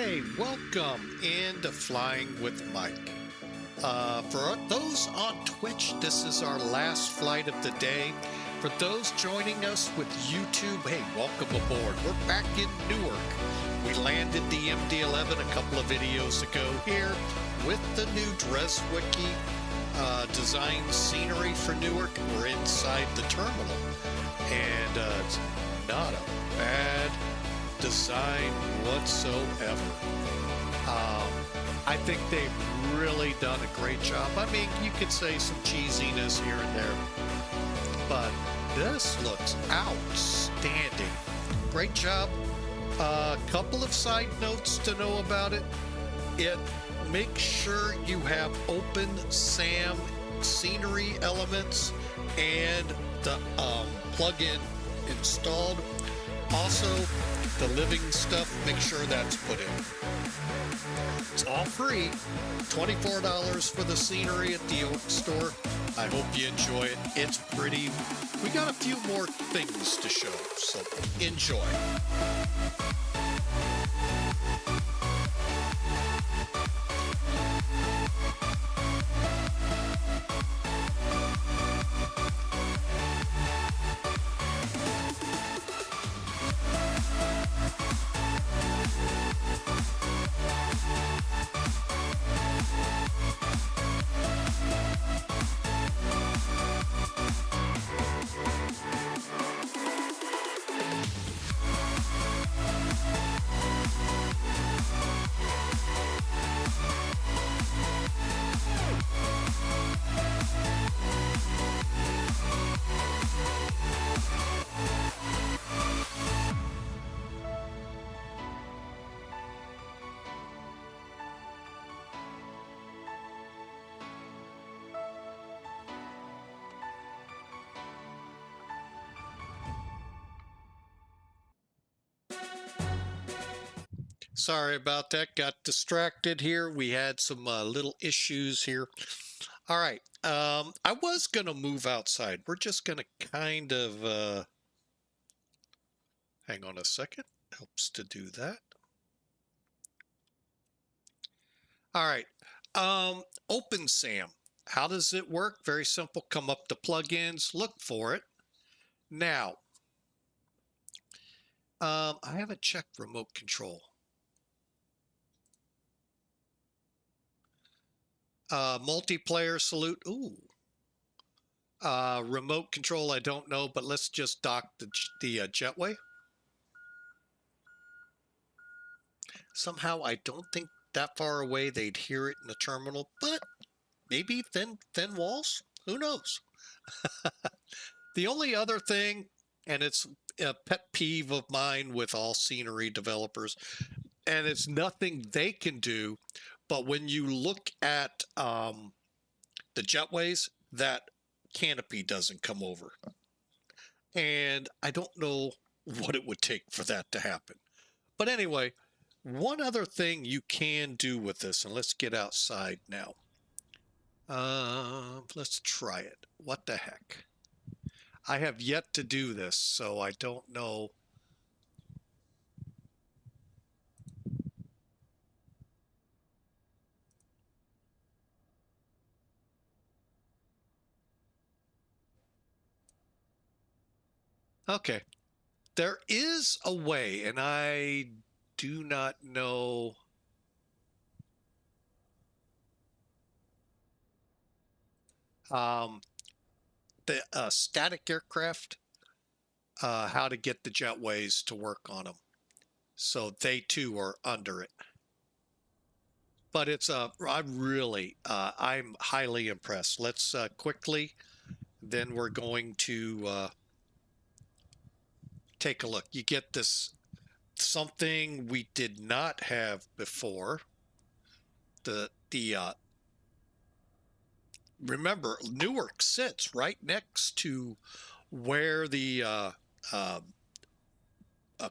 Hey, welcome into Flying with Mike. For those on Twitch, this is our last flight of the day. For those joining us with YouTube, hey, welcome aboard. We're back in Newark. We landed the MD-11 a couple of videos ago here with the new Drzewieckii design scenery for Newark. We're inside the terminal, and it's not a bad design whatsoever. I think they've really done a great job. I mean, you could say some cheesiness here and there, but this looks outstanding. Great job. A couple of side notes to know about it. Make sure you have OpenSam scenery elements and the plugin installed. Also, the living stuff, make sure that's put in. It's all free. $24 for the scenery at the York store. I hope you enjoy it. It's pretty. We got a few more things to show, so enjoy. Sorry about that. Got distracted here. We had some little issues here. All right. I was going to move outside. We're just going to kind of hang on a second. Helps to do that. All right. OpenSam. How does it work? Very simple. Come up to plugins, look for it. Now, I haven't checked remote control. Multiplayer salute. Ooh. Remote control, I don't know, but let's just dock the jetway. Somehow, I don't think that far away they'd hear it in the terminal, but maybe thin walls. Who knows? The only other thing, and it's a pet peeve of mine with all scenery developers, and it's nothing they can do, but when you look at the jetways, that canopy doesn't come over. And I don't know what it would take for that to happen. But anyway, one other thing you can do with this, and let's get outside now. Let's try it. What the heck? I have yet to do this, so I don't know. Okay, there is a way, and I do not know. The static aircraft, how to get the jetways to work on them. So they too are under it. But it's I'm highly impressed. Let's quickly, then we're going to take a look. You get this something we did not have before. Remember, Newark sits right next to where the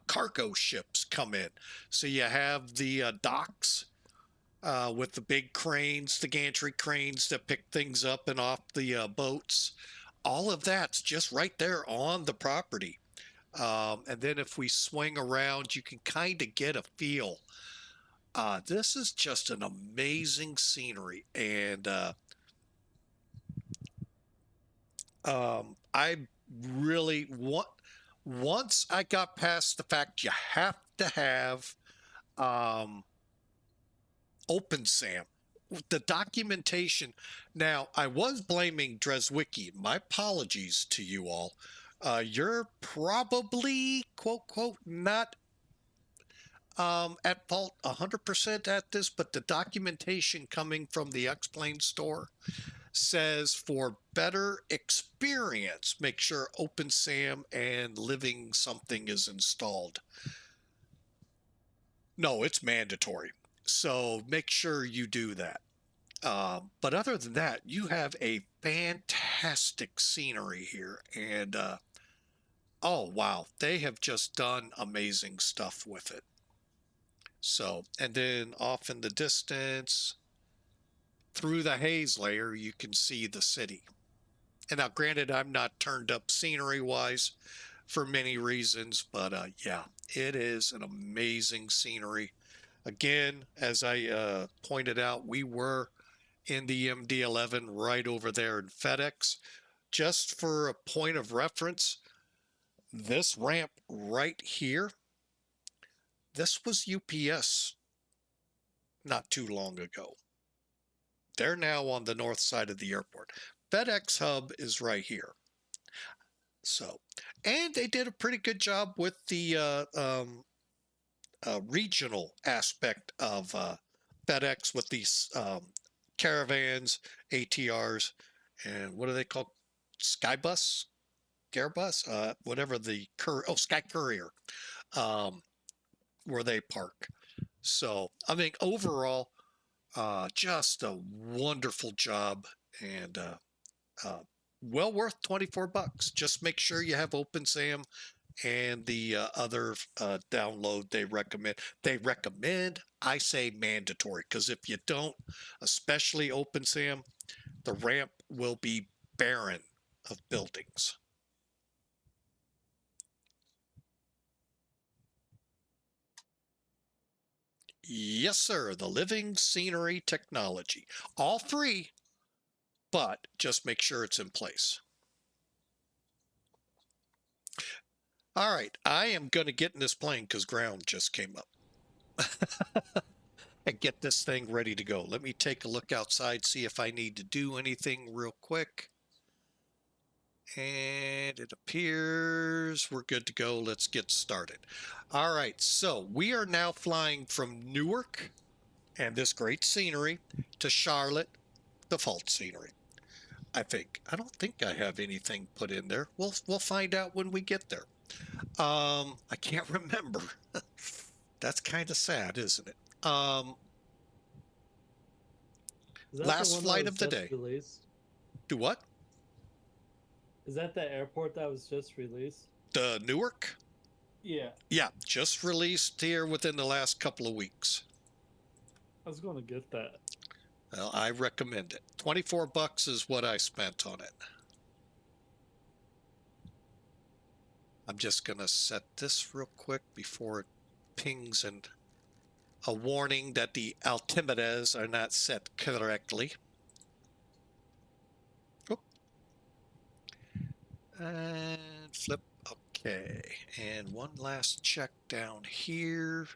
cargo ships come in. So you have the docks with the big cranes, the gantry cranes that pick things up and off the boats. All of that's just right there on the property. And then if we swing around, you can kind of get a feel. This is just an amazing scenery, and I really want. Once I got past the fact you have to have um, OpenSam, the documentation. Now, I was blaming Drzewieckii. My apologies to you all. You're probably, quote, quote, not at fault 100% at this, but the documentation coming from the X-Plane store says for better experience, make sure OpenSam and Living something is installed. No, it's mandatory. So make sure you do that. But other than that, you have a fantastic scenery here. And oh, wow, they have just done amazing stuff with it. So, and then off in the distance, through the haze layer, you can see the city. And now, granted, I'm not turned up scenery wise for many reasons, but yeah, it is an amazing scenery. Again, as I pointed out, we were in the MD-11 right over there in FedEx. Just for a point of reference, this ramp right here, this was UPS not too long ago. They're now on the north side of the airport. FedEx hub is right here. So, and they did a pretty good job with the regional aspect of FedEx with these caravans, ATRs, and what are they called? Skybus, Airbus, whatever the Sky Courier, where they park. So I think overall, just a wonderful job, and well worth $24. Just make sure you have OpenSam and the other download they recommend. They recommend, I say mandatory, because if you don't, especially OpenSam, the ramp will be barren of buildings. Yes, sir. The living scenery technology. All free, but just make sure it's in place. All right. I am going to get in this plane because ground just came up. And get this thing ready to go. Let me take a look outside, see if I need to do anything real quick. And it appears we're good to go. Let's get started. All right, so we are now flying from Newark and this great scenery to Charlotte, default scenery. I think. I don't think I have anything put in there. We'll find out when we get there. I can't remember. That's kind of sad, isn't it? Last flight of the day. Released? Do what? Is that the airport that was just released? The Newark? Yeah. Yeah, just released here within the last couple of weeks. I was going to get that. Well, I recommend it. $24 is what I spent on it. I'm just going to set this real quick before it pings and a warning that the altimeters are not set correctly. Oop. And flip. Okay. And one last check down here.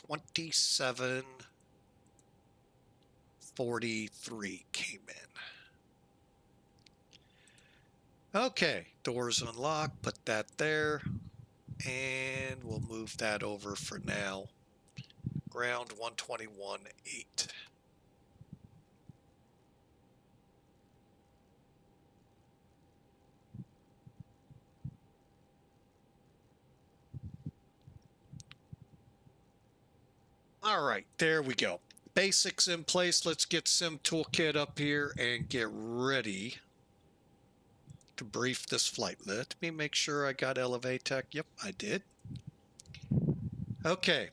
$27.43 came in. Okay, doors unlocked, put that there, and we'll move that over for now. Ground 121.8. All right, there we go. Basics in place. Let's get Sim Toolkit up here and get ready to brief this flight. Let me make sure I got Elevatech. Yep, I did. Okay.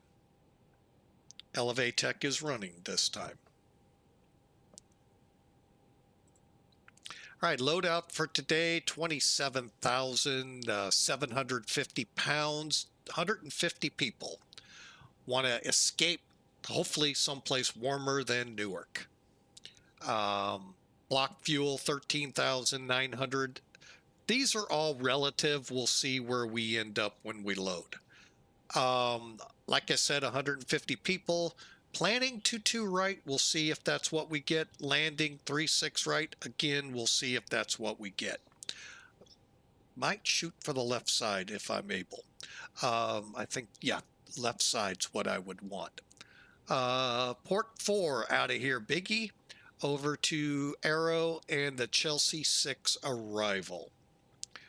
Elevatech is running this time. All right, loadout for today, 27,750 pounds, 150 people. Want to escape, hopefully someplace warmer than Newark. Block fuel, 13,900. These are all relative. We'll see where we end up when we load. Like I said, 150 people. Planning 2-2 right, we'll see if that's what we get. Landing 3-6 right, again, we'll see if that's what we get. Might shoot for the left side if I'm able. I think, yeah, left side's what I would want. Port 4 out of here, Biggie, over to Arrow and the Chelsea 6 arrival.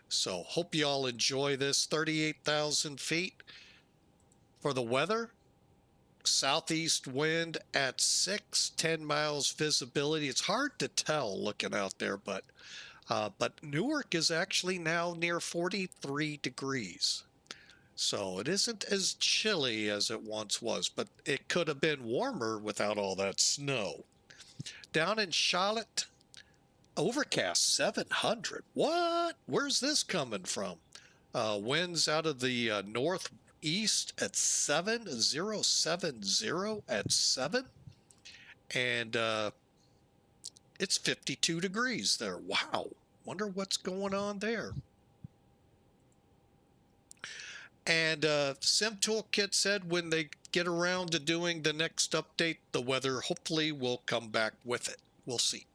So hope you all enjoy this. 38,000 feet. For the weather, southeast wind at 6, 10 miles visibility. It's hard to tell looking out there, but Newark is actually now near 43 degrees. So it isn't as chilly as it once was, but it could have been warmer without all that snow. Down in Charlotte, overcast 700. What? Where's this coming from? Winds out of the northeast at 7070 at 7. And it's 52 degrees there. Wow. Wonder what's going on there. And Sim Toolkit said when they get around to doing the next update, the weather hopefully will come back with it. We'll see.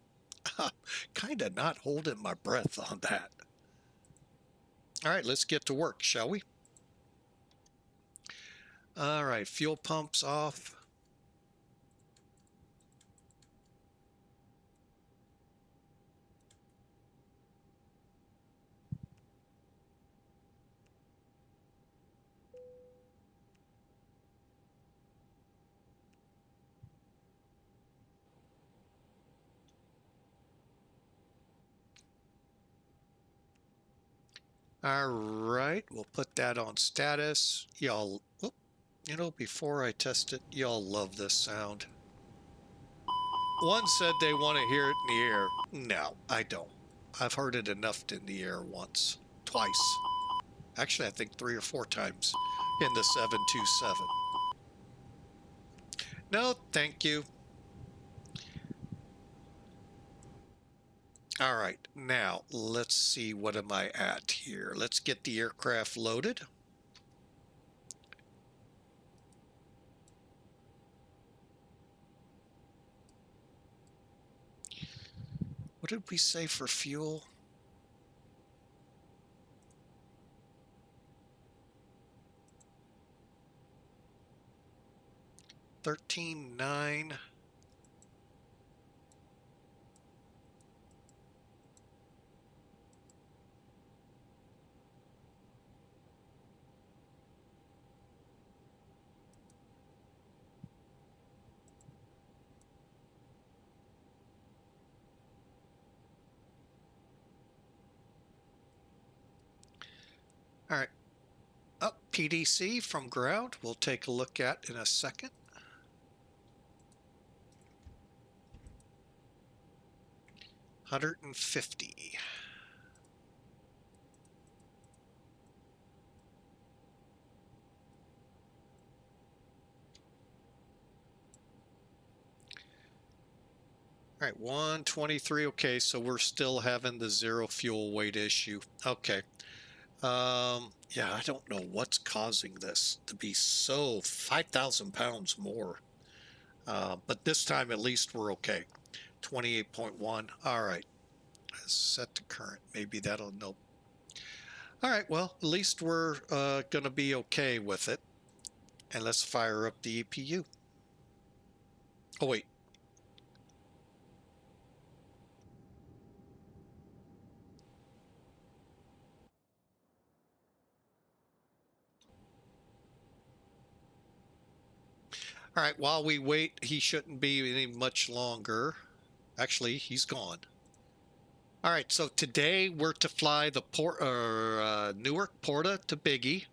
Kind of not holding my breath on that. All right, let's get to work, shall we? All right, fuel pumps off. All right, we'll put that on status. Y'all, you know, before I test it, y'all love this sound. One said they want to hear it in the air. No, I don't. I've heard it enough in the air once, twice. Actually, I think 3 or 4 times in the 727. No, thank you. All right, now let's see, what am I at here? Let's get the aircraft loaded. What did we say for fuel? $13.9. All right. Up PDC from ground, we'll take a look at in a second. $150. All right, 123. Okay, so we're still having the 0 fuel weight issue. Okay. Yeah, I don't know what's causing this to be so 5,000 pounds more. But this time at least we're okay. 28.1. All right. Let's set the current. Maybe that'll nope. All right, well, at least we're going to be okay with it. And let's fire up the EPU. Oh, wait. All right, while we wait, he shouldn't be any much longer. Actually, he's gone. All right, so today we're to fly the Newark Porta to Biggie,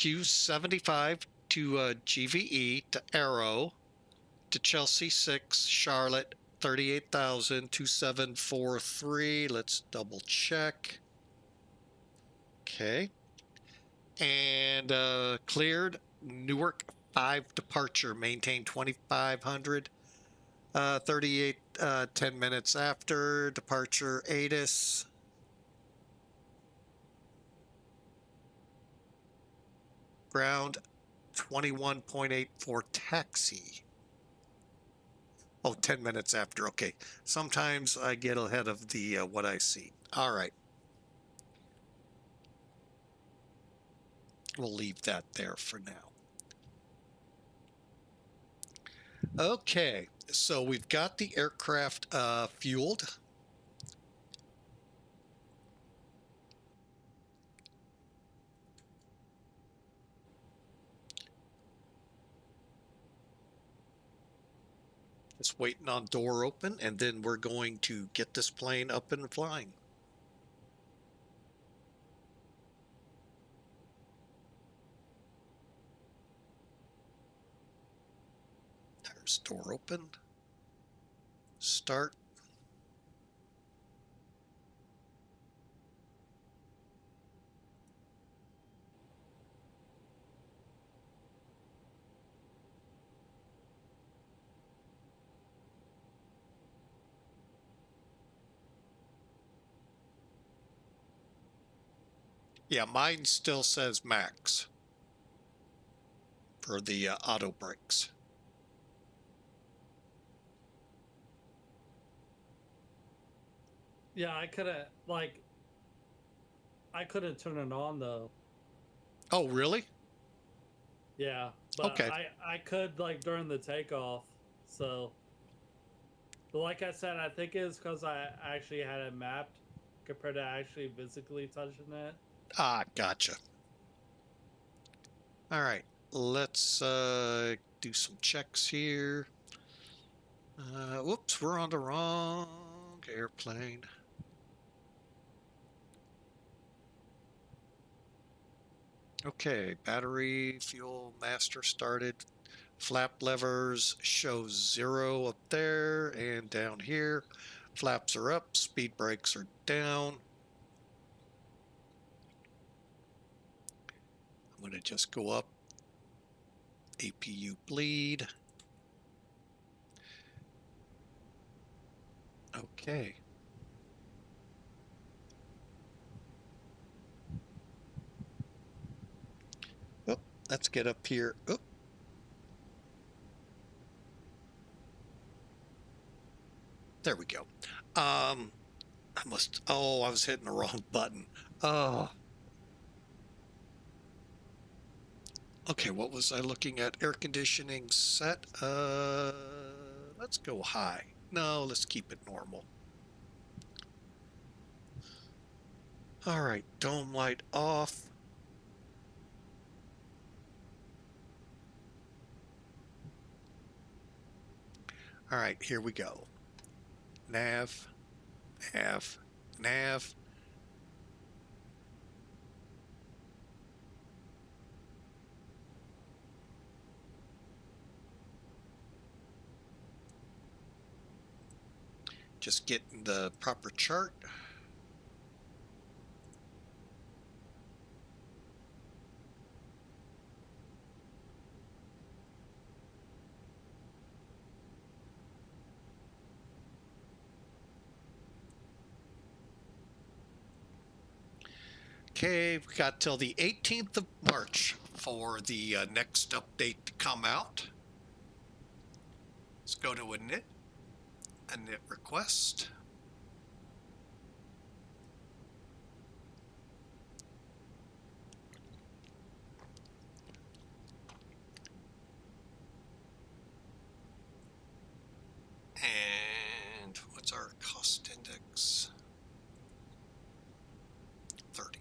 Q75 to GVE, to Arrow, to Chelsea 6, Charlotte, 38,2743. Let's double check. Okay. And cleared. Newark 5 departure. Maintain 2,500. 38, 10 minutes after departure. ATIS. Ground 21.84 taxi. Oh, 10 minutes after. Okay. Sometimes I get ahead of the what I see. All right. We'll leave that there for now. Okay. So we've got the aircraft fueled. Just waiting on door open, and then we're going to get this plane up and flying. There's door open. Start. Yeah, mine still says max for the auto brakes. Yeah, I couldn't turn it on though. Oh, really? Yeah, but Okay. I could like during the takeoff. So, but like I said, I think it's because I actually had it mapped compared to actually physically touching it. Ah, gotcha. All right, let's do some checks here. Whoops, we're on the wrong airplane. Okay, battery, fuel, master started. Flap levers show 0 up there and down here. Flaps are up, speed brakes are down. I'm going to just go up. APU bleed. Okay. Oh, let's get up here. Oh. There we go. I was hitting the wrong button. Oh. Okay, what was I looking at? Air conditioning set. Let's go high. No, let's keep it normal. All right, dome light off. All right, here we go. Nav, nav, nav. Just getting the proper chart. Okay, we got till the 18th of March for the next update to come out. Let's go to init request. And what's our cost index? 30.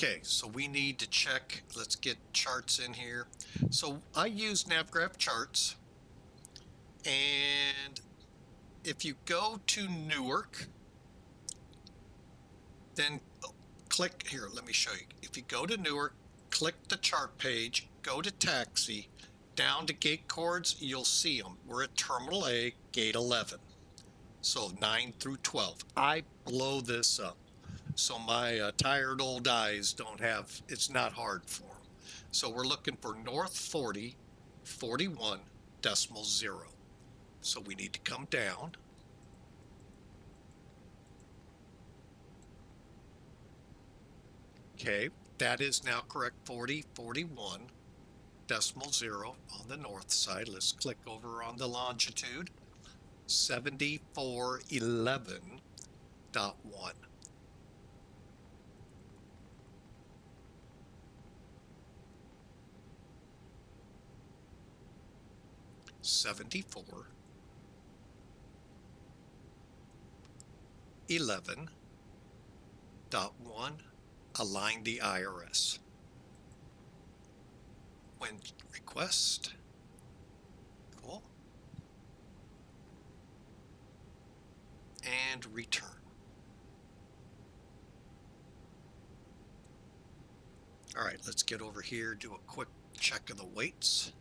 Okay, so we need to check. Let's get charts in here. So I use NavGraph charts, and if you go to Newark, then click here. Let me show you. If you go to Newark, click the chart page, go to taxi, down to gate codes, you'll see them. We're at Terminal A, Gate 11. So 9 through 12. I blow this up, so my tired old eyes don't have, it's not hard for them. So we're looking for North 40, 41.0. So we need to come down. Okay, that is now correct. 40, 41.0 on the north side. Let's click over on the longitude. 7411.1. $74 11.1. Align the IRS. Wind request. Cool. And return. All right, let's get over here, do a quick check of the weights,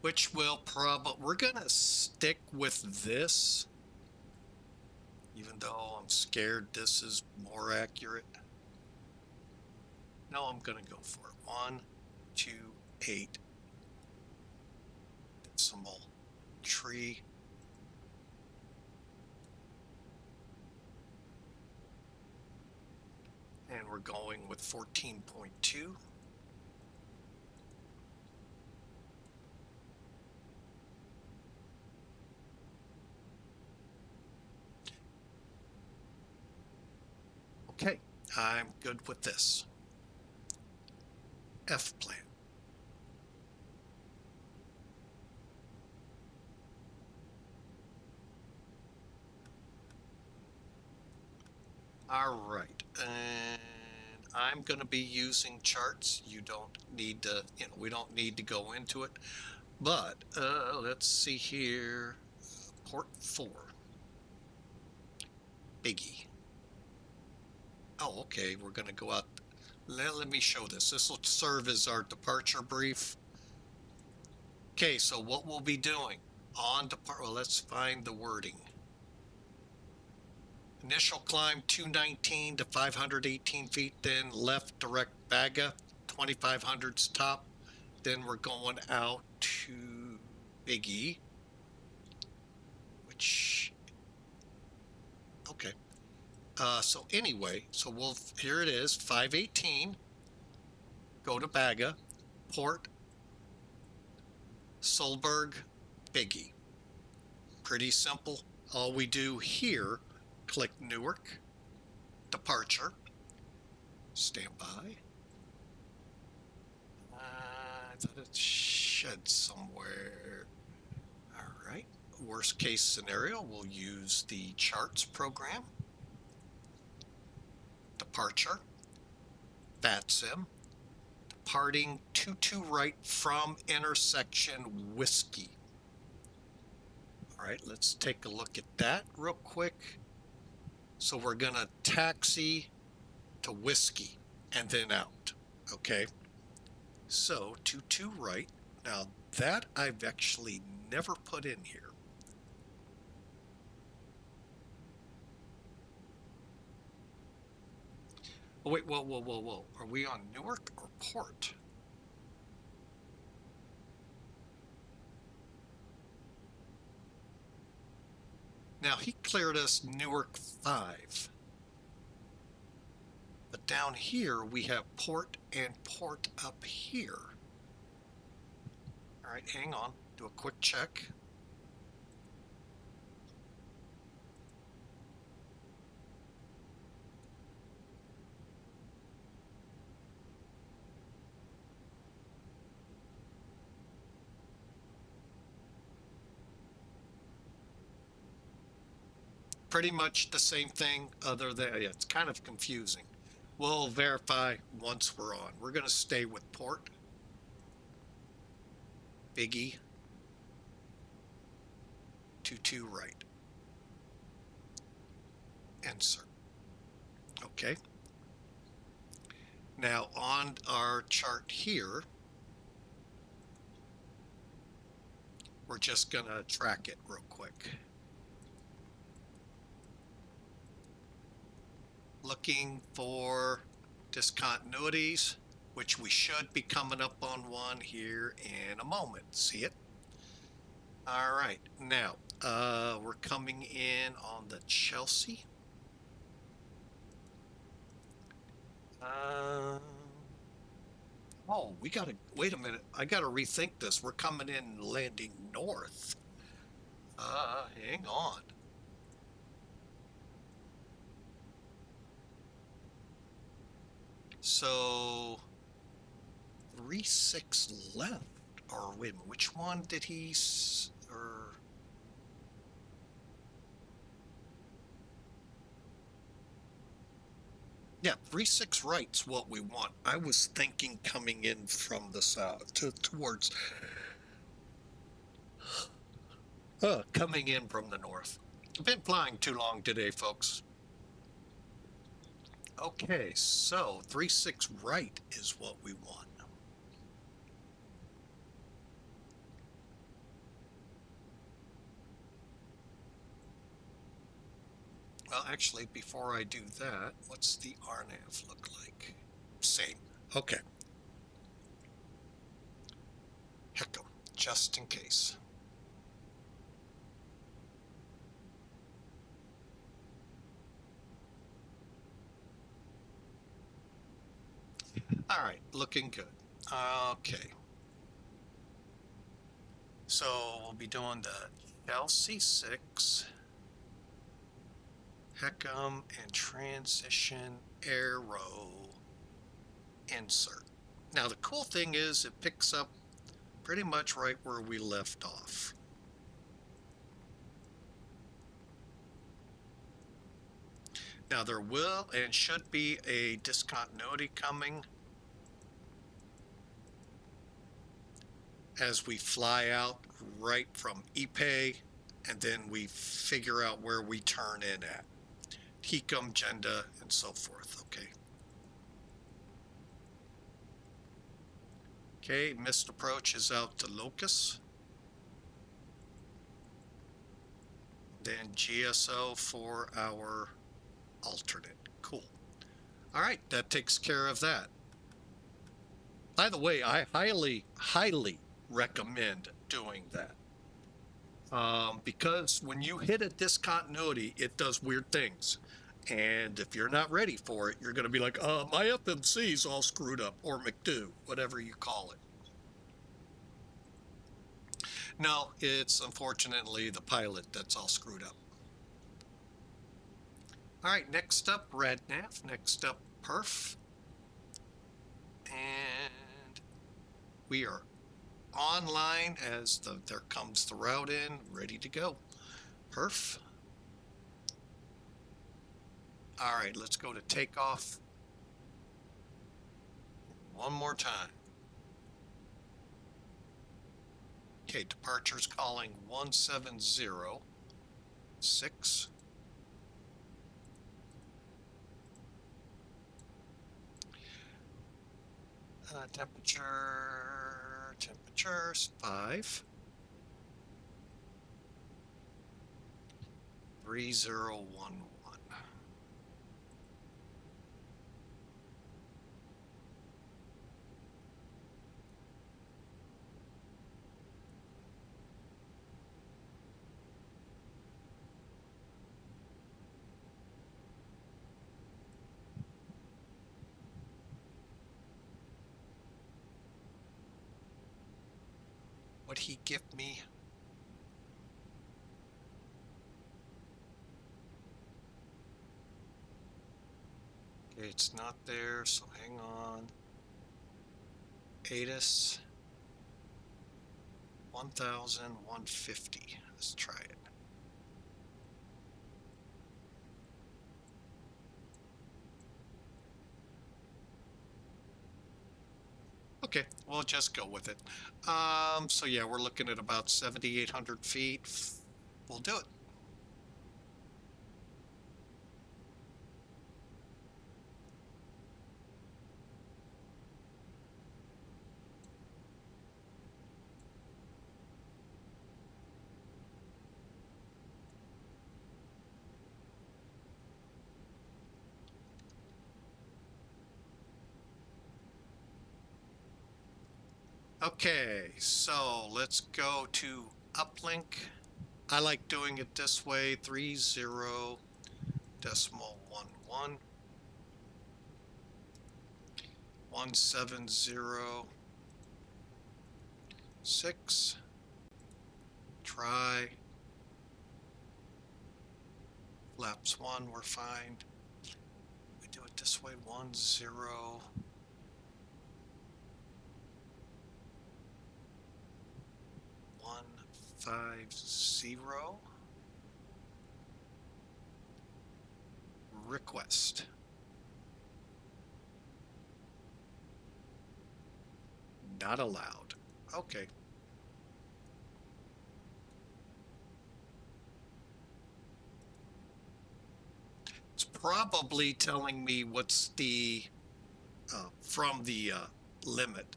which will probably, we're gonna stick with this, even though I'm scared this is more accurate. No, I'm gonna go for it. 128 decimal tree. And we're going with 14.2. Okay, I'm good with this. F plan. All right, and I'm going to be using charts. You don't need to, we don't need to go into it, but let's see here. Port 4. Biggie. Oh, okay, we're going to go out. Let me show this. This will serve as our departure brief. Okay, so what we'll be doing on depart. Well, let's find the wording. Initial climb 219 to 518 feet, then left direct Baga, 2500's top. Then we're going out to Biggie, which, okay. So anyway, so here it is, 518, go to Baga, Port, Solberg, Biggie. Pretty simple. All we do here, click Newark, departure, stand by. I thought it shed somewhere. All right, worst case scenario, we'll use the charts program. Departure, VATSIM, departing 22 right from intersection Whiskey. All right, let's take a look at that real quick. So we're gonna taxi to Whiskey and then out, okay? So 22 right. Now that I've actually never put in here. Oh, wait, whoa. Are we on Newark or Port? Now he cleared us Newark 5. But down here we have Port and Port up here. All right, hang on, do a quick check. Pretty much the same thing, other than it's kind of confusing. We'll verify once we're on. We're going to stay with port. Biggie. 22 right. Insert. Okay. Now on our chart here, we're just going to track it real quick. Looking for discontinuities, which we should be coming up on one here in a moment. See it? All right. Now, we're coming in on the Chelsea. Oh, we got to, wait a minute. I got to rethink this. We're coming in landing north. Hang on. So 36 left, or wait a minute, which one did he, or yeah, 36 right's what we want. I was thinking coming in from the south towards coming in from the north. I've been flying too long today, folks. Okay, so 36 right is what we want. Well, actually, before I do that, what's the RNAV look like? Same. Okay. Heck 'em, just in case. All right, looking good. Okay. So we'll be doing the LC6, Heckham, and transition arrow insert. Now the cool thing is it picks up pretty much right where we left off. Now there will and should be a discontinuity coming as we fly out right from Ipe, and then we figure out where we turn in at. Hecum, Jenda, and so forth, okay? Okay, missed approach is out to Locus. Then GSO for our alternate. Cool. All right, that takes care of that. By the way, I highly recommend doing that. Because when you hit a discontinuity, it does weird things. And if you're not ready for it, you're going to be like, my FMC's all screwed up, or McDo, whatever you call it. No, it's unfortunately the pilot that's all screwed up. All right, next up, RadNav. Next up, Perf. And we are online as there comes the route in, ready to go. Perf. All right, let's go to takeoff one more time. Okay, departure's calling 1706. Temperature's 5. 3011. What'd he give me? Okay, it's not there, so hang on. ATIS 1150. Let's try it. Okay, we'll just go with it. So yeah, we're looking at about 7,800 feet. We'll do it. Okay, so let's go to uplink. I like doing it this way, 30.11 1706. Try. Flaps 1, we're fine. We do it this way, 10. 150. Request. Not allowed. Okay. It's probably telling me what's the from the limit.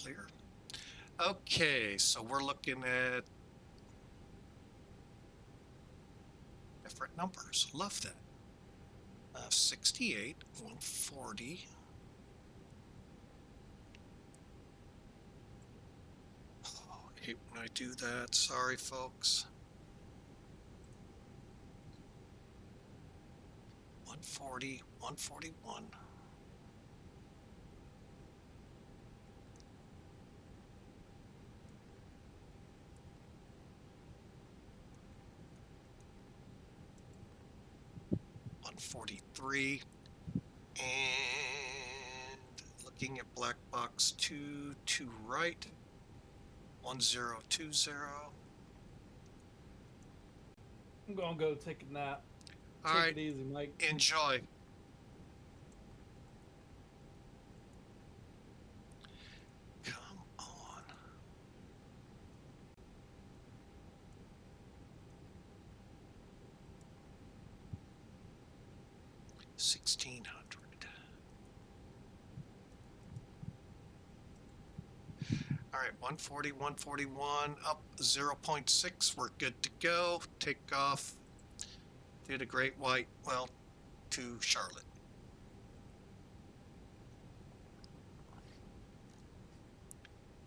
Clear. Okay, so we're looking at different numbers. Love that. 68, 140. Oh, I hate when I do that. Sorry, folks. 140, 141. 143, and looking at black box 2 to right, 1020. I'm gonna go take a nap. All Take right, it easy, Mike. enjoy. Come on. $1,600. All right, 140, 141, up 0.6. We're good to go. Take off. Did a great white, well, to Charlotte.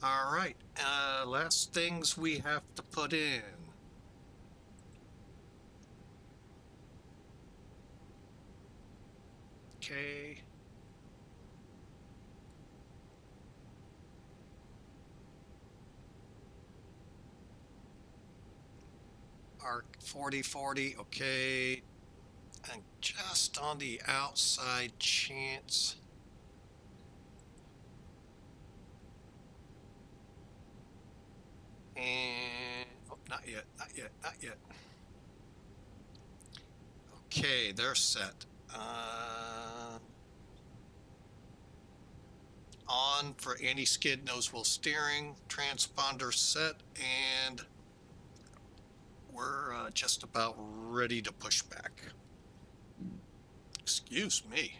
All right, last things we have to put in. Okay. Arc 4040, okay. And just on the outside chance. And, oh, not yet, not yet, not yet. Okay, they're set. On for anti-skid nose wheel steering, transponder set, and we're just about ready to push back. Excuse me.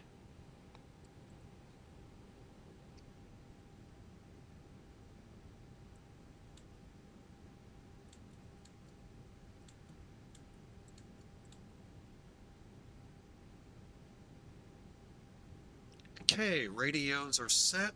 Okay, radios are set.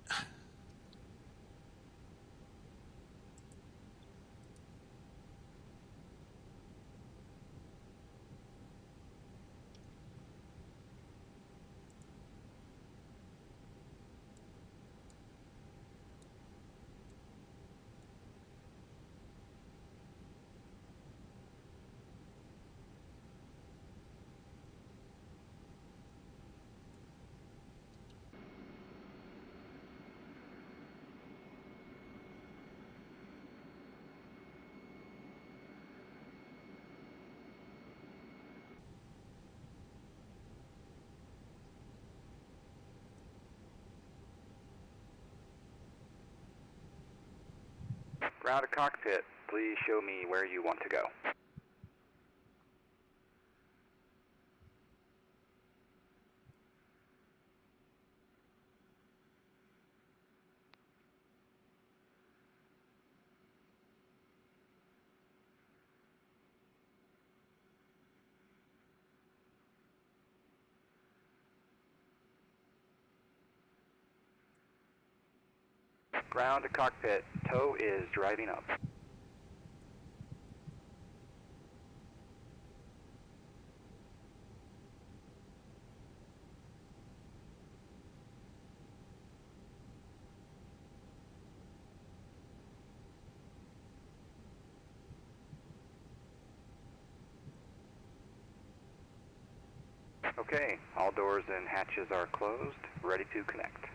Ground to cockpit, please show me where you want to go. Ground to cockpit, tow is driving up. Okay, all doors and hatches are closed, ready to connect.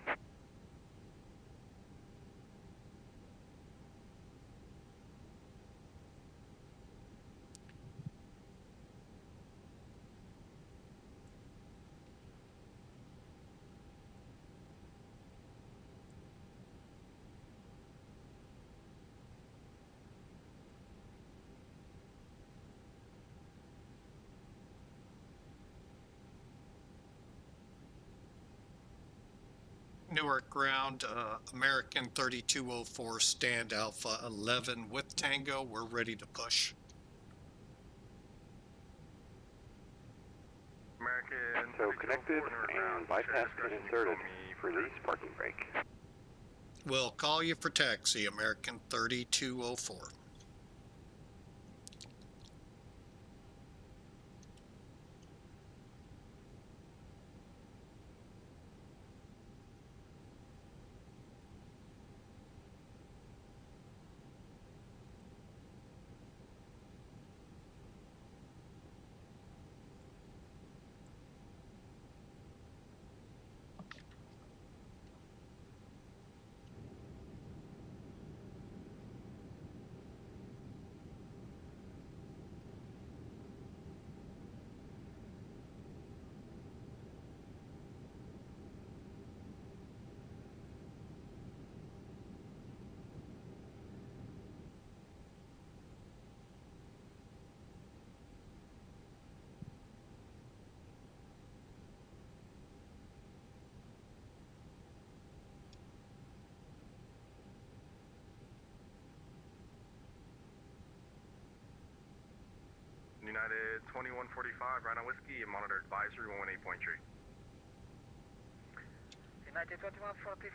Newark ground, American 3204, stand Alpha 11 with Tango. We're ready to push. American tow connected and bypass pin inserted. Release parking brake. We'll call you for taxi, American 3204. United 2145, right on Whiskey, monitor advisory 118 Pointtree. United 2145,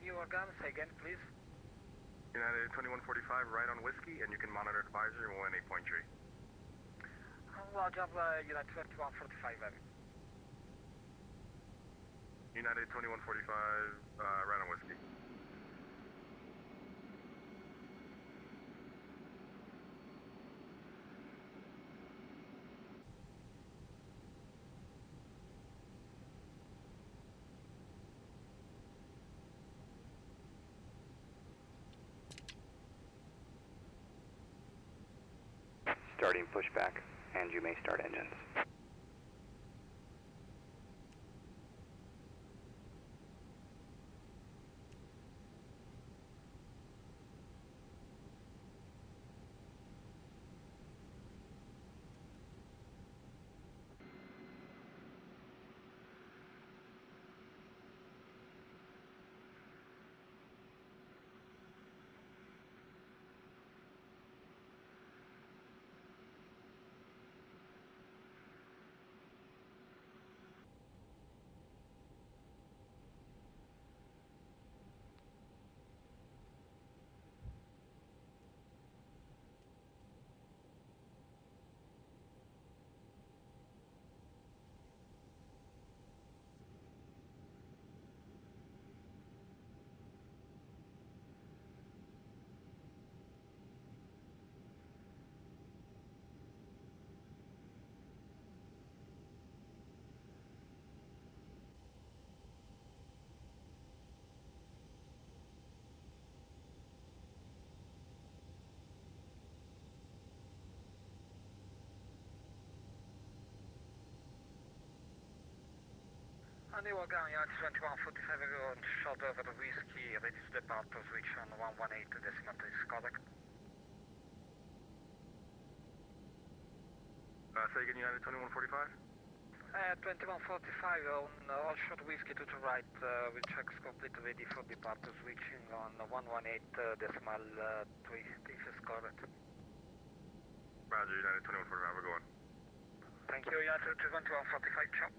New York, say again, please. United 2145, right on Whiskey, and you can monitor advisory 118 Pointtree. Roger, United 2145, United 2145, right on Whiskey. Starting pushback, and you may start engines. Newark ground, United 2145, everyone short over the whiskey, ready to depart to switch on 118 decimal 3 is correct. Say again, United 2145? 2145 on all short whiskey to the right, with checks complete, ready for depart to switching on 118 decimal 3, this is correct. Roger, United 2145, we're going. Thank you, United 2145, ciao.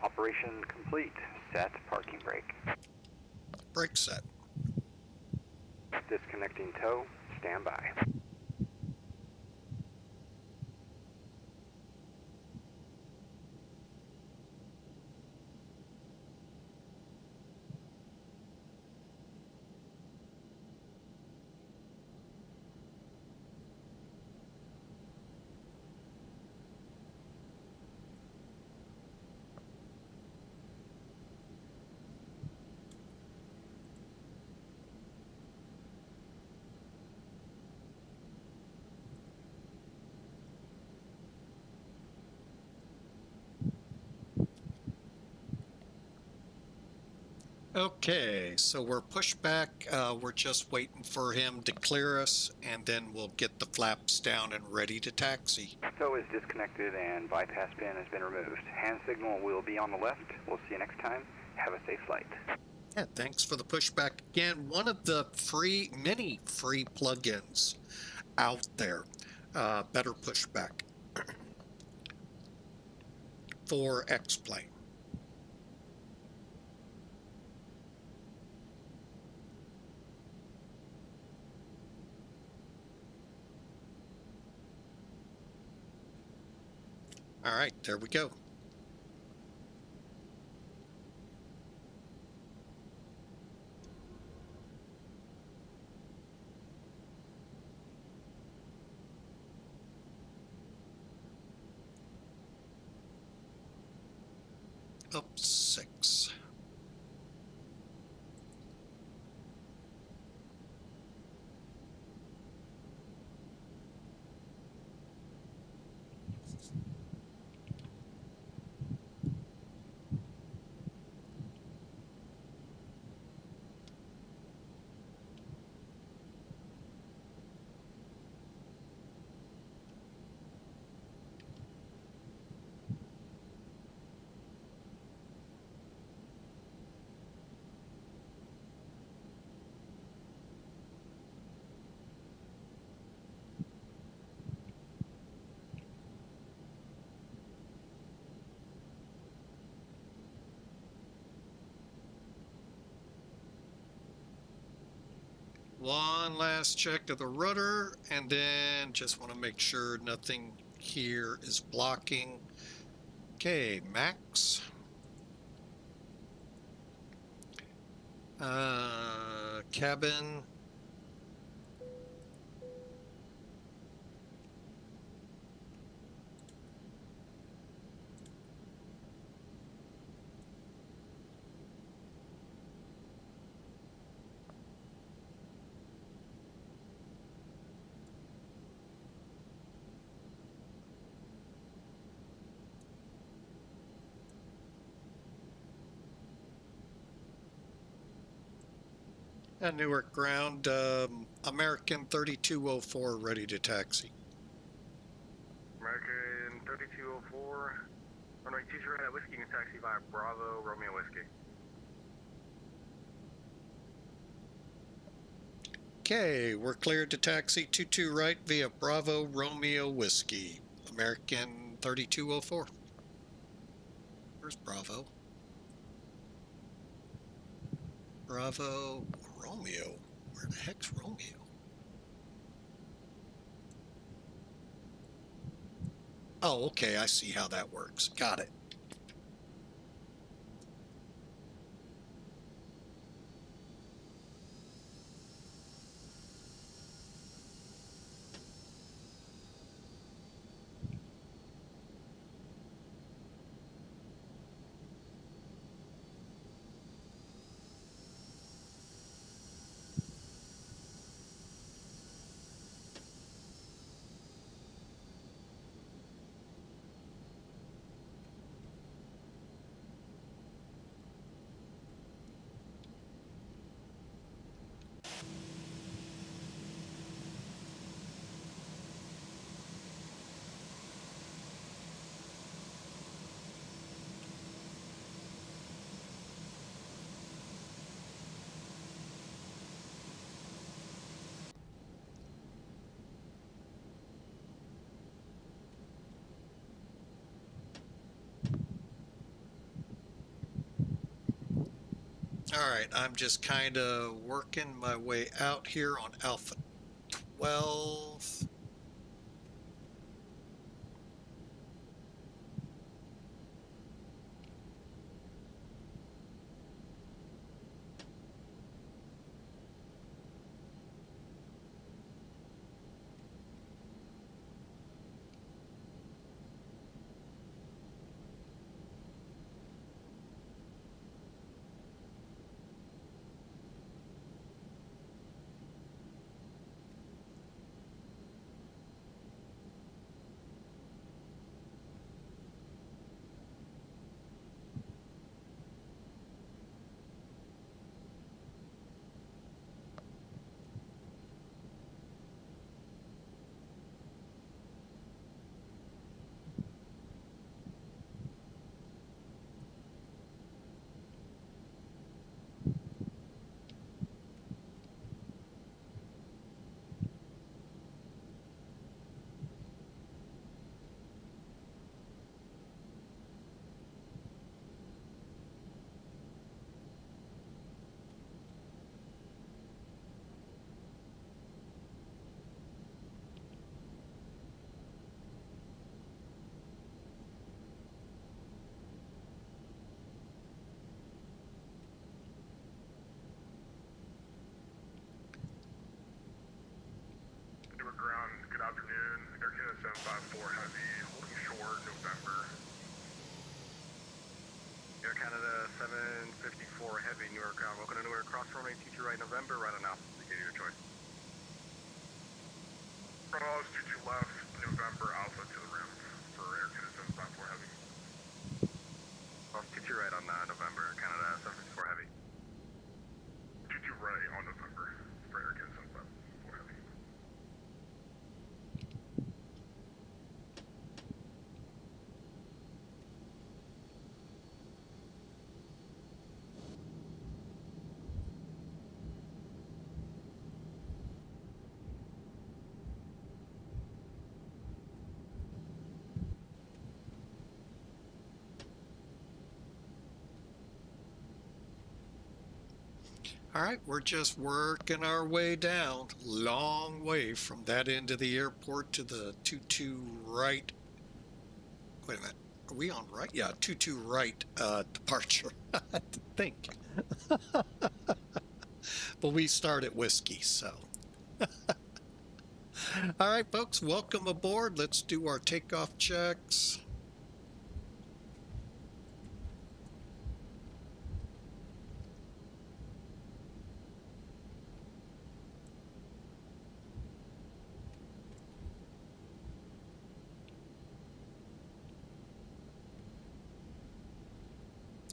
Operation complete. Set parking brake. Brake set. Disconnecting tow. Stand by. Okay, so we're pushed back. We're just waiting for him to clear us, and then we'll get the flaps down and ready to taxi. Tow is disconnected and bypass pin has been removed. Hand signal will be on the left. We'll see you next time. Have a safe flight. Yeah, thanks for the pushback again. One of the many free plugins out there. Better pushback for X-Plane. All right, there we go. Up 6. One last check of the rudder, and then just want to make sure nothing here is blocking. Okay, max. Cabin. Newark ground, American 3204 ready to taxi. American 3204. Runway 20 at Whiskey, you can taxi via Bravo, Romeo Whiskey. Okay, we're cleared to taxi 22 right via Bravo, Romeo Whiskey. American 3204. Where's Bravo? Bravo, Romeo. Where the heck's Romeo? Oh, okay, I see how that works. Got it. All right, I'm just kind of working my way out here on Alpha 12. Newark ground, good afternoon. Air Canada 754 Heavy, holding short, November. Air Canada 754 Heavy, Newark ground, welcome to Newark, cross runway 22 right, November, right on now. You get your choice. Cross 22 left, November, Alpha to the rim for Air Canada 754 Heavy. Cross 22 right on November, Canada 754 Heavy. 22 right on November for Air Canada 754 Heavy. All right, we're just working our way down. Long way from that end of the airport to the 22 right. Wait a minute. Are we on right? Yeah, 22 right departure. I think. But we start at Whiskey, so. All right, folks, welcome aboard. Let's do our takeoff checks.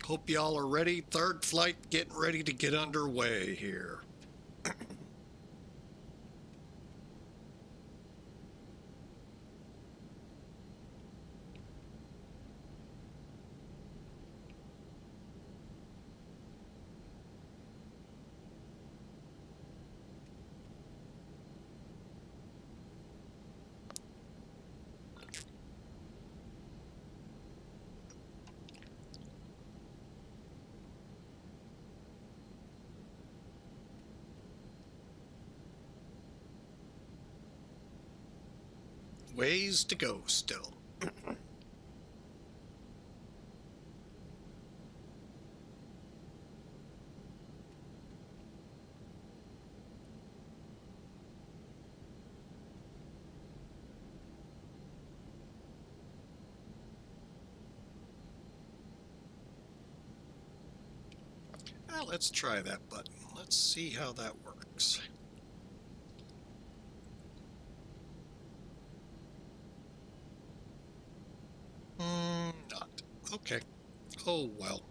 Hope y'all are ready. Third flight getting ready to get underway here. Ways to go still. Well, let's try that button. Let's see how that works. Not. Okay. Oh, well.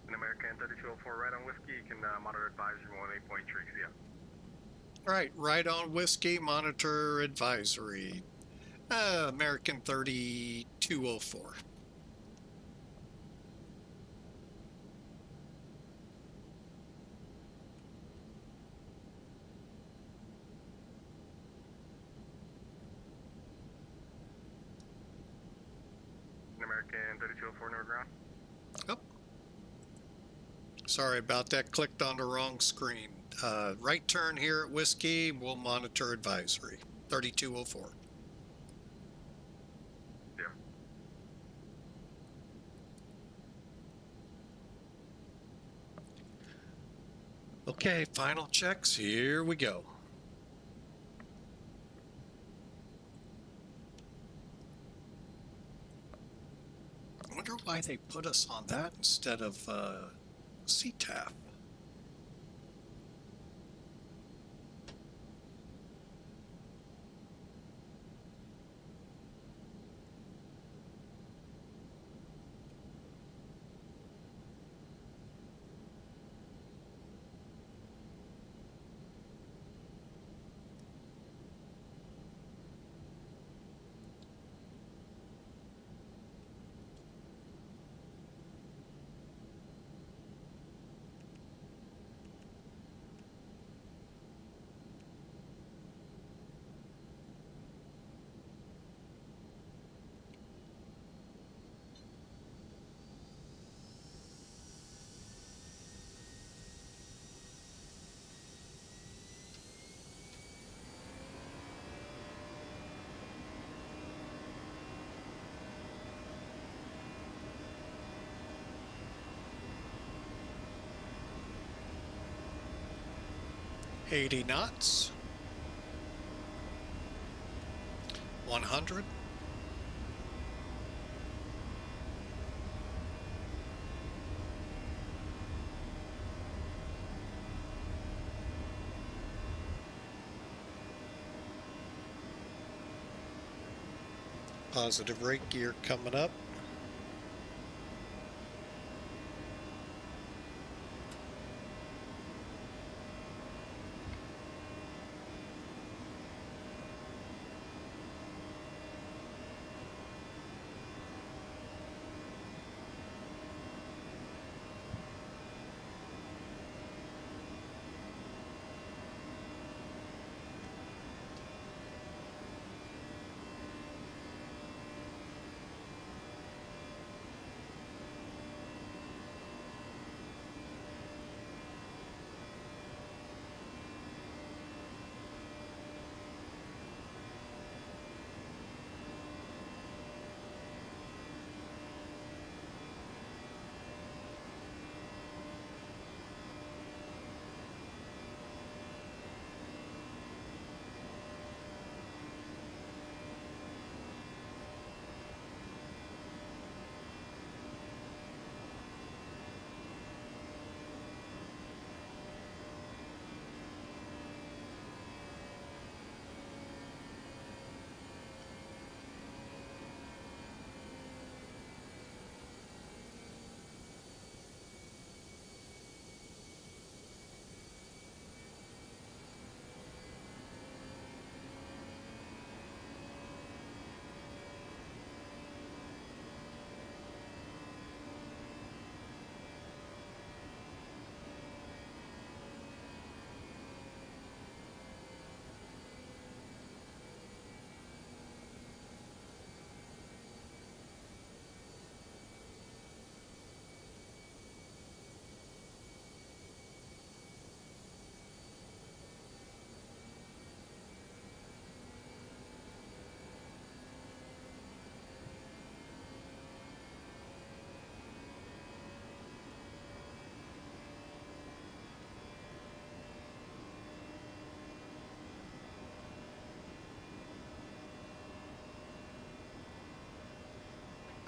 An American 3204 right on whiskey, you can monitor advisory 18.3 yeah. Right on whiskey, monitor advisory. American 3204. An American 3204 near ground. Oh. Sorry about that. Clicked on the wrong screen. Right turn here at whiskey. We'll monitor advisory. 3204. Yeah. Okay, final checks. Here we go. I wonder why they put us on that instead of CTAF. $80 knots. 100. Positive rate gear coming up.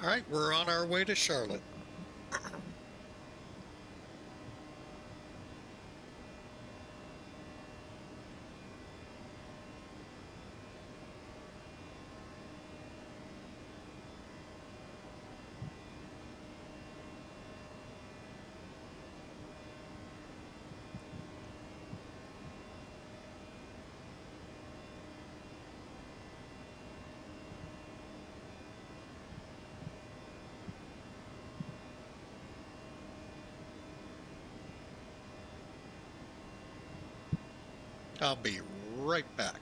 All right, we're on our way to Charlotte. I'll be right back.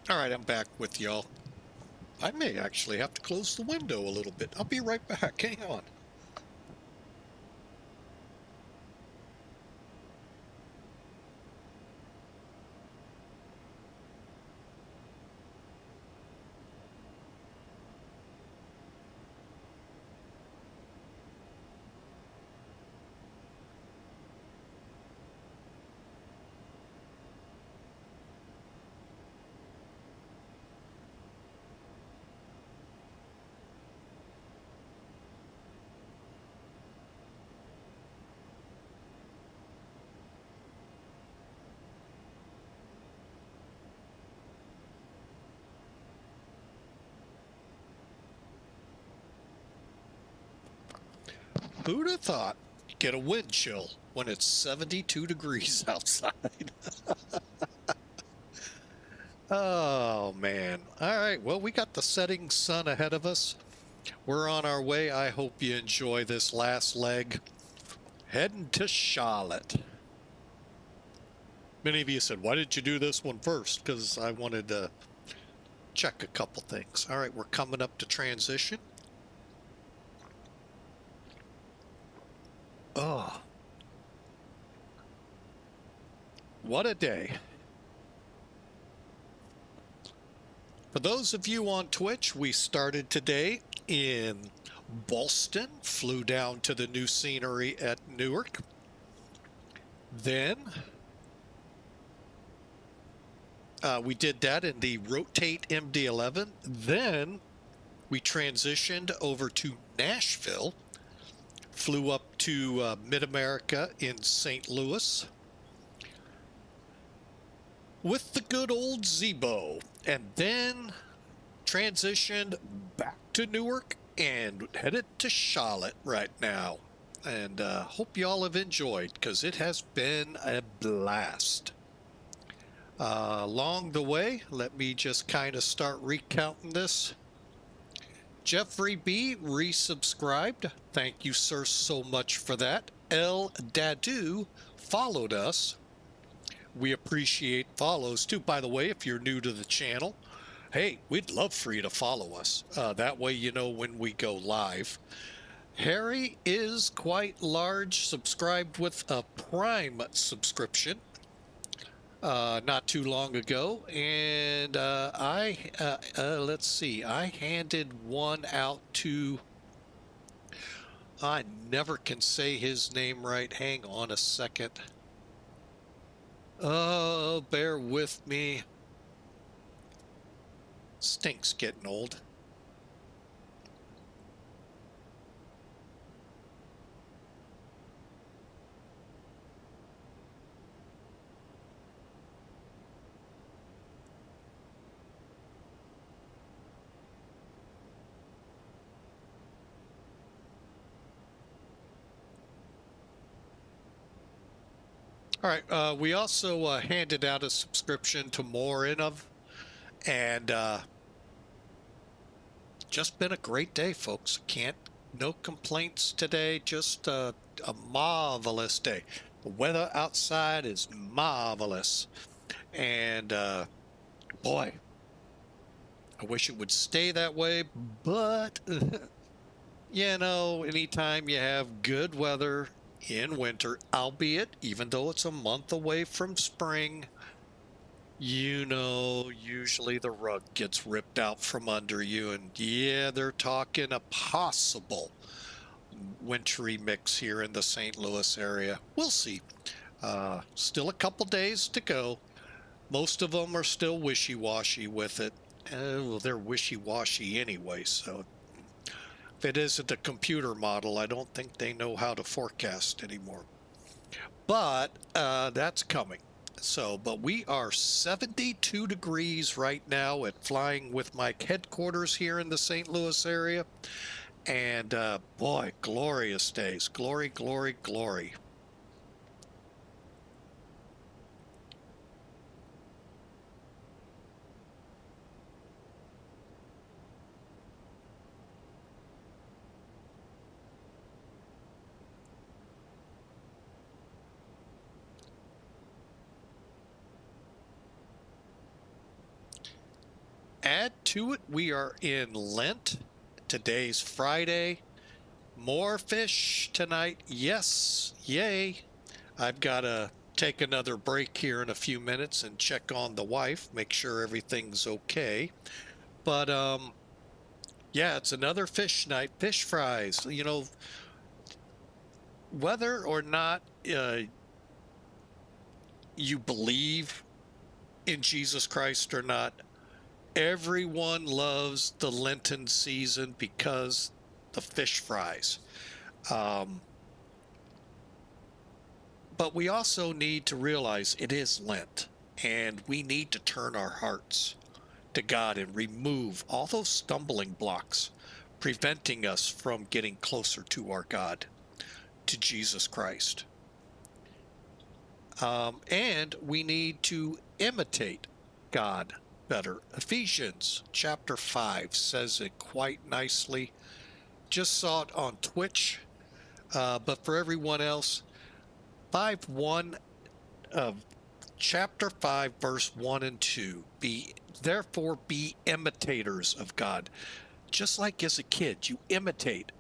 All right, I'm back with y'all. I may actually have to close the window a little bit. I'll be right back. Hang on. Who'd have thought? Get a wind chill when it's 72 degrees outside. Oh, man. All right. Well, we got the setting sun ahead of us. We're on our way. I hope you enjoy this last leg. Heading to Charlotte. Many of you said, why did you do this one first? Because I wanted to check a couple things. All right. We're coming up to transition. Oh. What a day. For those of you on Twitch, we started today in Boston, flew down to the new scenery at Newark. Then We did that in the Rotate MD-11. Then we transitioned over to Nashville, flew up to Mid-America in St. Louis with the good old Zebo, and then transitioned back to Newark and headed to Charlotte right now. And hope y'all have enjoyed, because it has been a blast. Along the way, let me just kind of start recounting this. Jeffrey B. resubscribed. Thank you, sir, so much for that. El Dadu followed us. We appreciate follows, too. By the way, if you're new to the channel, hey, we'd love for you to follow us. That way you know when we go live. Harry is quite large, subscribed with a Prime subscription not too long ago, and let's see, I handed one out to, I never can say his name right, hang on a second, bear with me, stinks getting old. All right, we also handed out a subscription to Morinov, and just been a great day, folks. No complaints today, just a marvelous day. The weather outside is marvelous, and boy, I wish it would stay that way, but you know, anytime you have good weather in winter, albeit even though it's a month away from spring, you know, usually the rug gets ripped out from under you, and yeah, they're talking a possible wintry mix here in the St. Louis area. We'll see. Still a couple days to go. Most of them are still wishy-washy with it. Well, they're wishy-washy anyway, so if it isn't a computer model, I don't think they know how to forecast anymore. But that's coming. So, but we are 72 degrees right now at Flying with Mike headquarters here in the St. Louis area. And boy, glorious days. Glory, glory, glory. Add to it, we are in Lent. Today's Friday. More fish tonight. Yes, yay. I've got to take another break here in a few minutes and check on the wife, make sure everything's okay. But yeah, it's another fish night, fish fries. You know, whether or not you believe in Jesus Christ or not, everyone loves the Lenten season because the fish fries. But we also need to realize it is Lent, and we need to turn our hearts to God and remove all those stumbling blocks preventing us from getting closer to our God, to Jesus Christ. And we need to imitate God better. Ephesians chapter 5 says it quite nicely. Just saw it on Twitch, but for everyone else, 5:1 of chapter 5 verse 1 and 2. Therefore be imitators of God. Just like as a kid, you imitate.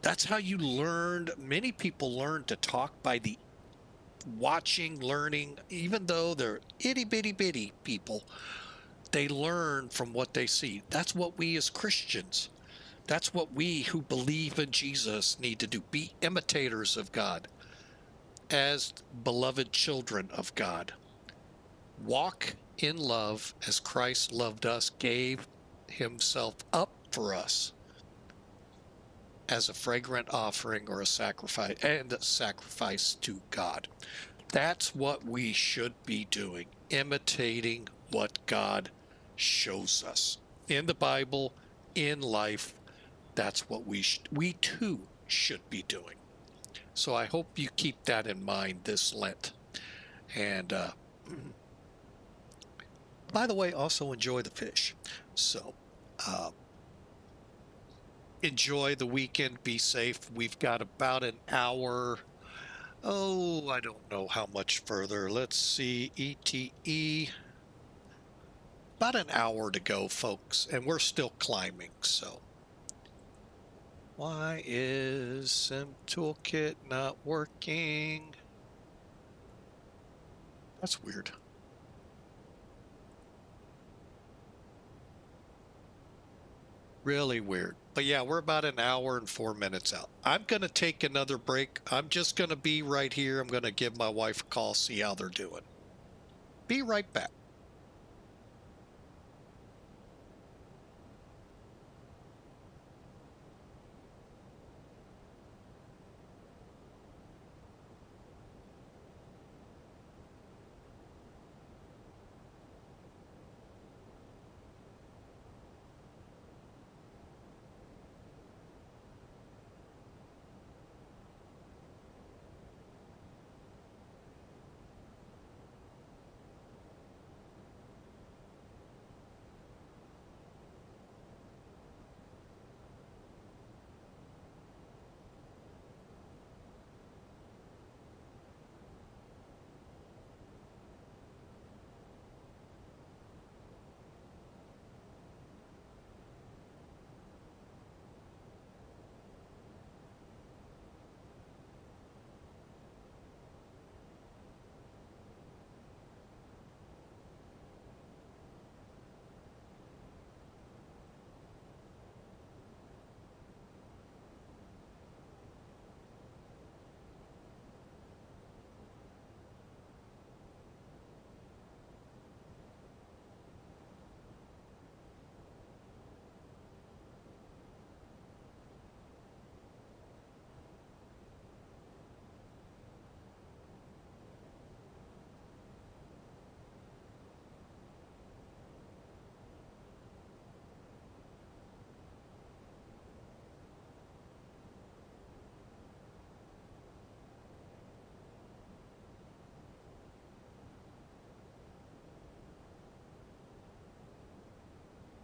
That's how you learned. Many people learn to talk by the watching, learning, even though they're itty bitty bitty people, they learn from what they see. That's what we as Christians, that's what we who believe in Jesus need to do. Be imitators of God as beloved children of God. Walk in love, as Christ loved us, gave himself up for us as a fragrant offering or a sacrifice, and a sacrifice to God. That's what we should be doing, imitating what God shows us in the Bible, in life. That's what we too should be doing. So I hope you keep that in mind this Lent. And by the way, also enjoy the fish. So enjoy the weekend. Be safe. We've got about an hour. Oh, I don't know how much further. Let's see. ETE. About an hour to go, folks. And we're still climbing. So why is Sim Toolkit not working? That's weird. Really weird. But yeah, we're about an hour and 4 minutes out. I'm going to take another break. I'm just going to be right here. I'm going to give my wife a call, see how they're doing. Be right back.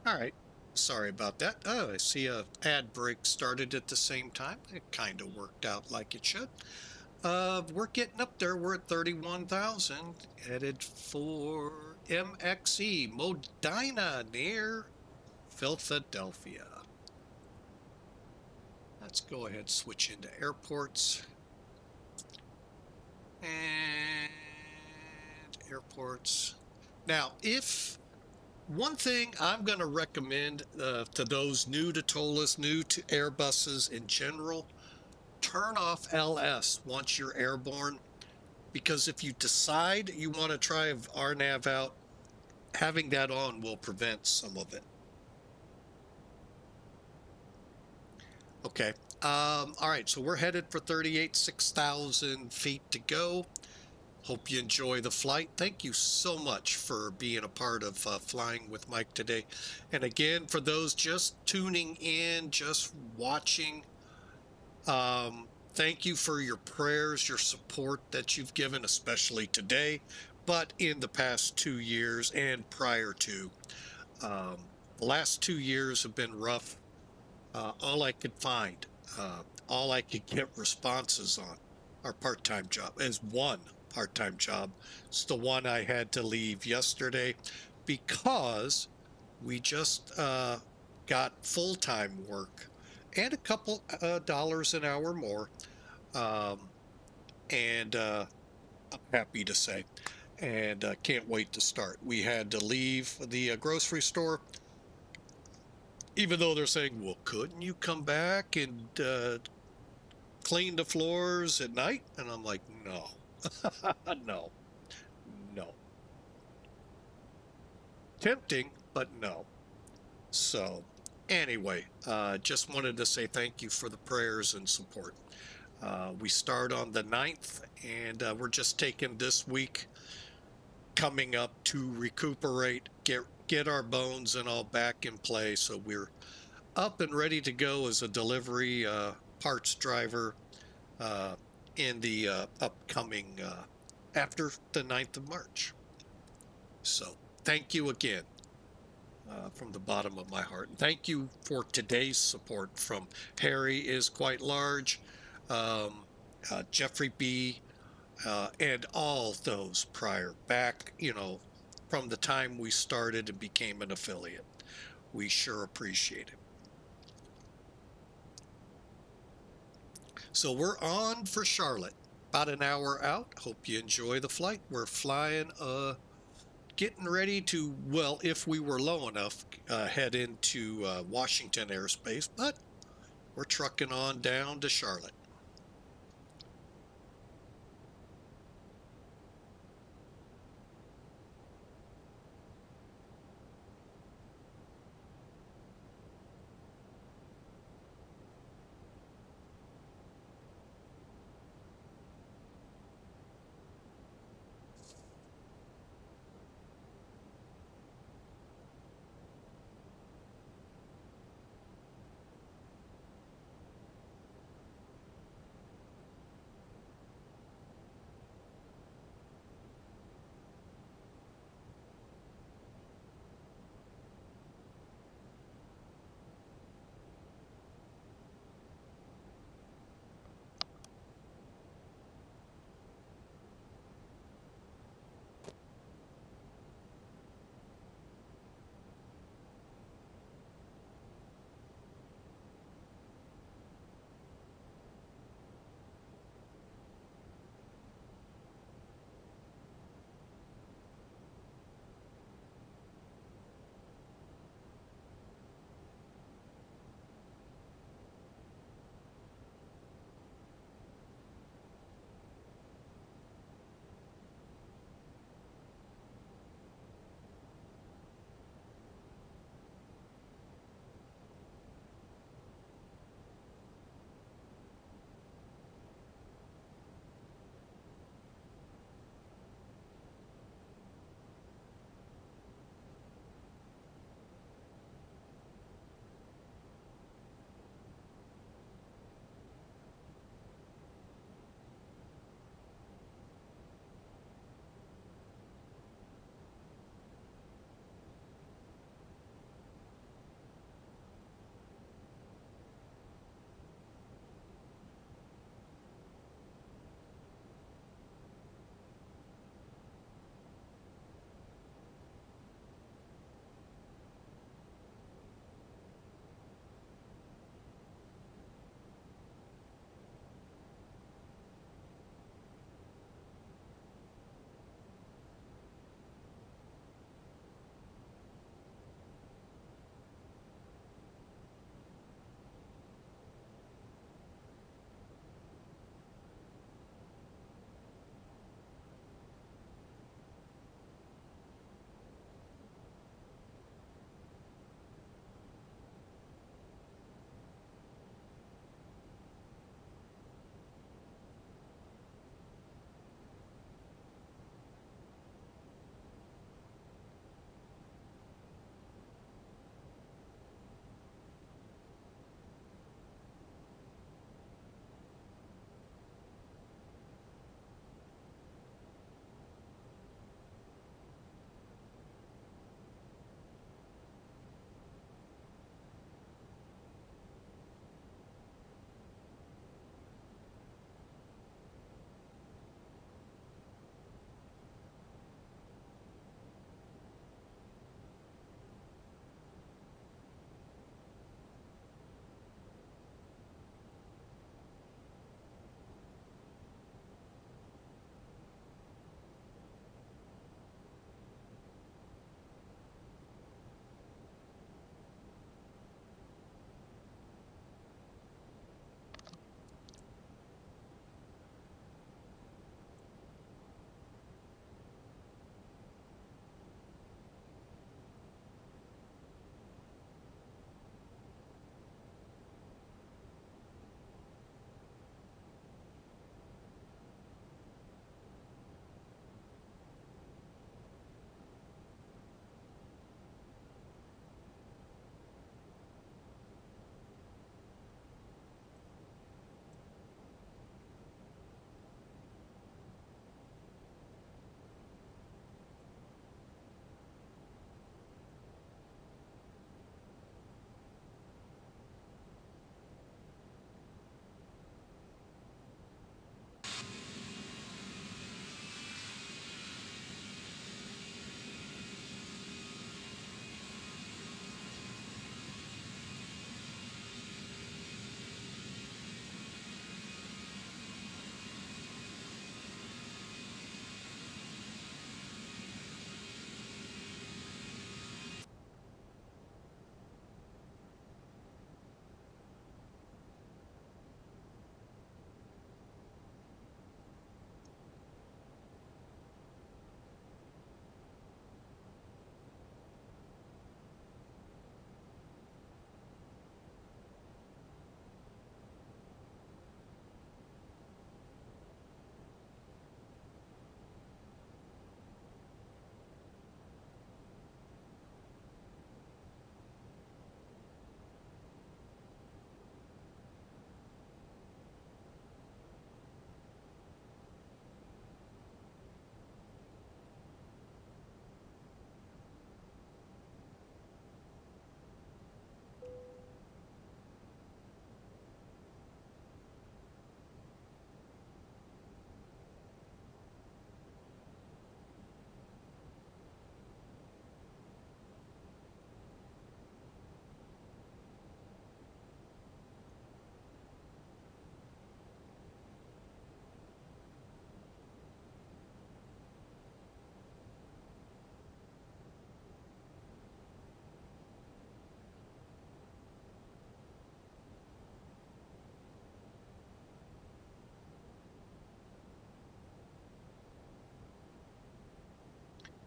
All right. Sorry about that. Oh, I see a ad break started at the same time. It kind of worked out like it should. We're getting up there. We're at 31,000, headed for MXE, Modena, near Philadelphia. Let's go ahead and switch into airports. And airports. Now, if one thing I'm going to recommend to those new to ToLiss, new to Airbuses in general, turn off LS once you're airborne, because if you decide you want to try RNAV out, having that on will prevent some of it. Okay. All right, so we're headed for 6,000 feet to go. Hope you enjoy the flight. Thank you so much for being a part of Flying with Mike today. And again, for those just tuning in, just watching, thank you for your prayers, your support that you've given, especially today, but in the past 2 years and prior to. The last 2 years have been rough. All I could find, all I could get responses on our part-time job is one part-time job. It's the one I had to leave yesterday because we just got full-time work and a couple dollars an hour more, and I'm happy to say, and can't wait to start. We had to leave the grocery store, even though they're saying, well, couldn't you come back and clean the floors at night? And I'm like, no. No. Tempting, but no. So, anyway, just wanted to say thank you for the prayers and support. We start on the 9th, and we're just taking this week coming up to recuperate, get our bones and all back in play, so we're up and ready to go as a delivery parts driver in the upcoming after the 9th of March. So thank you again from the bottom of my heart. And thank you for today's support from Harry is quite large, Jeffrey B, and all those prior back, from the time we started and became an affiliate. We sure appreciate it. So we're on for Charlotte, about an hour out. Hope you enjoy the flight. We're flying, getting ready to, well, if we were low enough, head into Washington airspace, but we're trucking on down to Charlotte.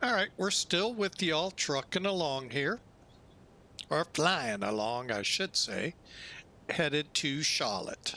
All right, we're still with y'all trucking along here, or flying along, I should say, headed to Charlotte.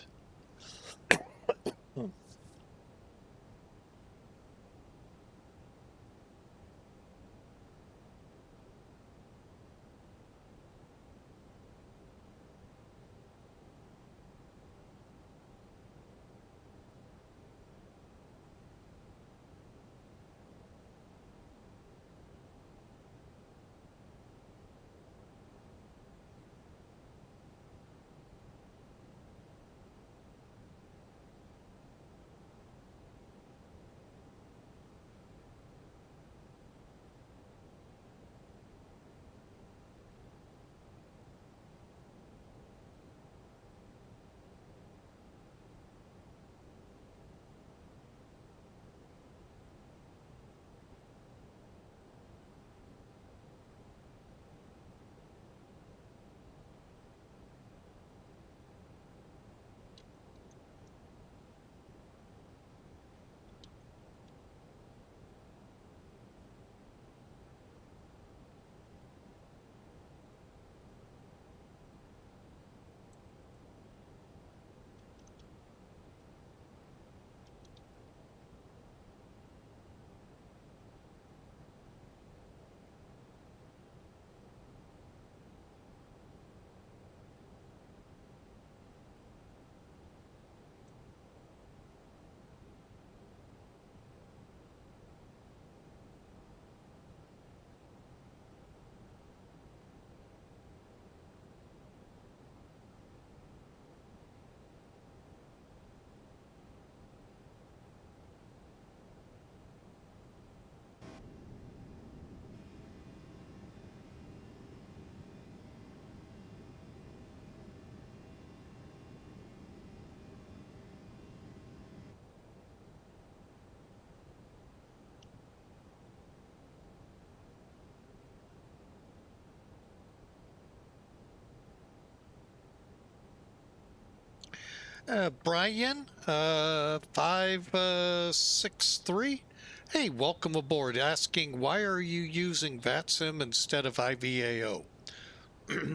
Brian, 563. Hey, welcome aboard. Asking, why are you using VATSIM instead of IVAO?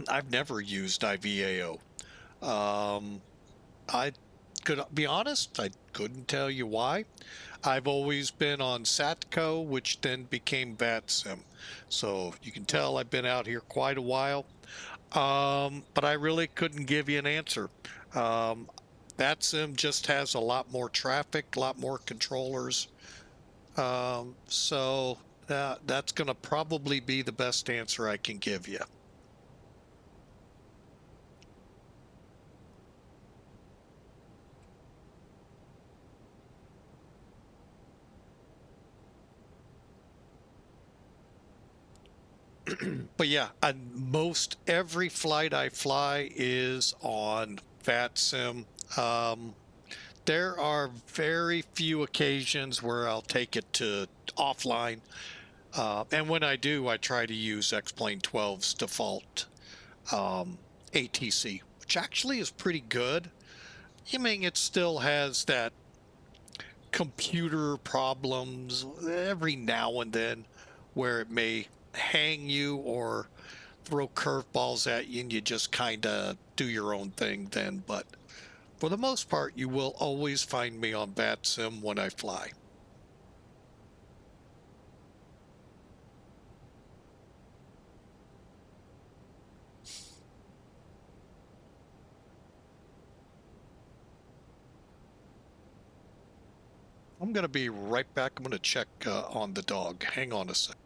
I've never used IVAO. I could be honest, I couldn't tell you why. I've always been on SATCO, which then became VATSIM. So you can tell I've been out here quite a while. But I really couldn't give you an answer. VATSIM just has a lot more traffic, a lot more controllers. So that's going to probably be the best answer I can give you. But yeah, most every flight I fly is on VATSIM. There are very few occasions where I'll take it to offline. And when I do, I try to use X-Plane 12's default ATC, which actually is pretty good. I mean, it still has that computer problems every now and then where it may hang you or throw curveballs at you and you just kind of do your own thing then. But for the most part, you will always find me on VATSIM when I fly. I'm going to be right back. I'm going to check on the dog. Hang on a sec.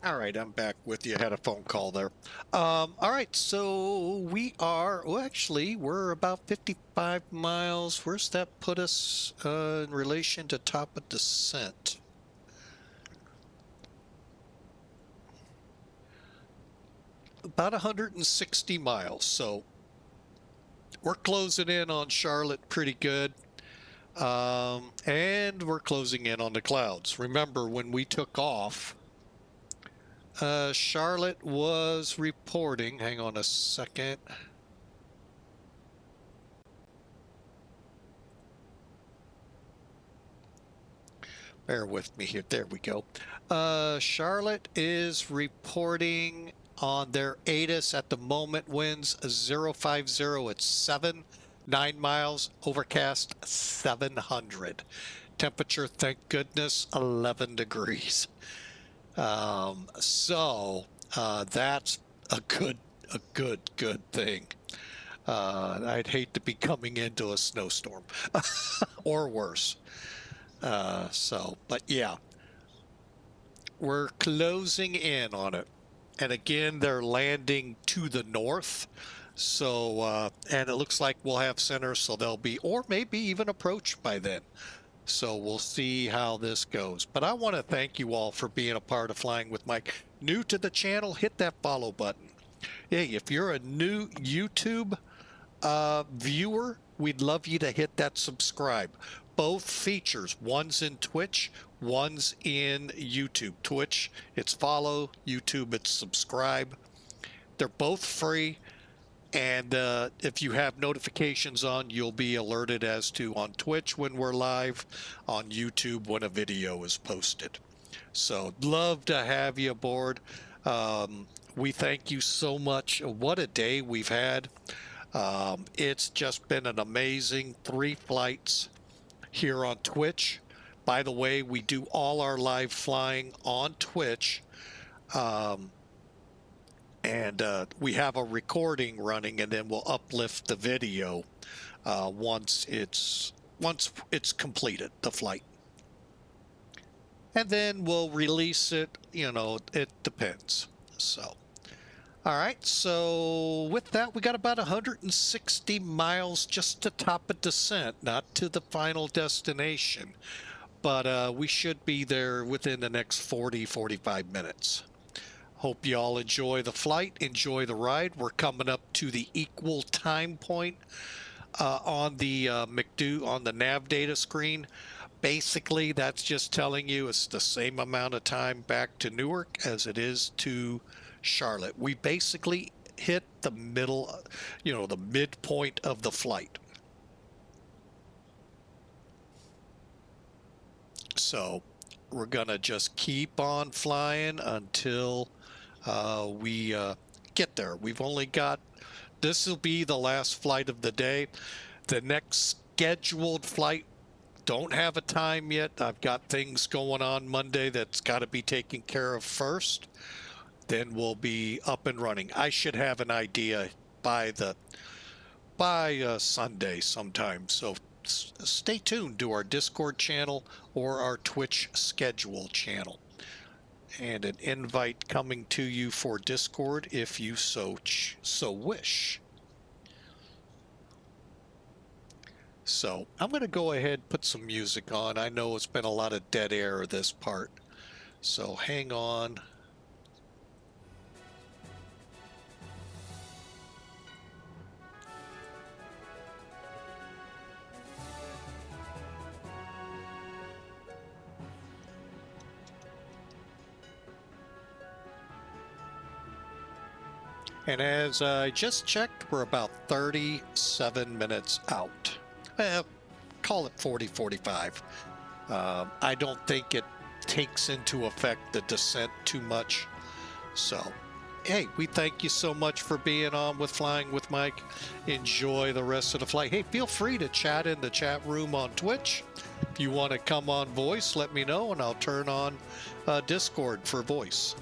All right, I'm back with you. I had a phone call there. All right, so we are, well, actually, we're about 55 miles. Where's that put us in relation to top of descent? About 160 miles. So we're closing in on Charlotte pretty good. And we're closing in on the clouds. Remember, when we took off, Charlotte was reporting, hang on a second. Bear with me here. There we go. Charlotte is reporting on their ATIS at the moment, winds 050 at 7, 9 miles, overcast 700. Temperature, thank goodness, 11 degrees. So that's a good thing. I'd hate to be coming into a snowstorm or worse. But yeah, we're closing in on it. And again, they're landing to the north. So, and it looks like we'll have center, so they'll be, or maybe even approached by then. So we'll see how this goes. But I want to thank you all for being a part of Flying with Mike. New to the channel, hit that follow button. Hey, if you're a new YouTube viewer, we'd love you to hit that subscribe. Both features, one's in Twitch, one's in YouTube. Twitch, it's follow. YouTube, it's subscribe. They're both free. And if you have notifications on, you'll be alerted as to on Twitch when we're live, on YouTube when a video is posted. So love to have you aboard. We thank you so much. What a day we've had. It's just been an amazing 3 flights here on Twitch. By the way, we do all our live flying on Twitch. And we have a recording running, and then we'll uplift the video once it's completed, the flight. And then we'll release it, it depends. So, all right, so with that, we got about 160 miles just to top of descent, not to the final destination. But we should be there within the next 45 minutes. Hope you all enjoy the flight, enjoy the ride. We're coming up to the equal time point on the on the nav data screen. Basically, that's just telling you it's the same amount of time back to Newark as it is to Charlotte. We basically hit the middle, the midpoint of the flight. So we're going to just keep on flying until we get there. We've only got, this will be the last flight of the day. The next scheduled flight, don't have a time yet. I've got things going on Monday that's got to be taken care of first. Then we'll be up and running. I should have an idea by Sunday sometime. So stay tuned to our Discord channel or our Twitch schedule channel. And an invite coming to you for Discord if you so wish. So I'm going to go ahead and put some music on. I know it's been a lot of dead air this part. So hang on. And as I just checked, we're about 37 minutes out. Call it 45. I don't think it takes into effect the descent too much. So, hey, we thank you so much for being on with Flying with Mike. Enjoy the rest of the flight. Hey, feel free to chat in the chat room on Twitch. If you want to come on voice, let me know, and I'll turn on Discord for voice.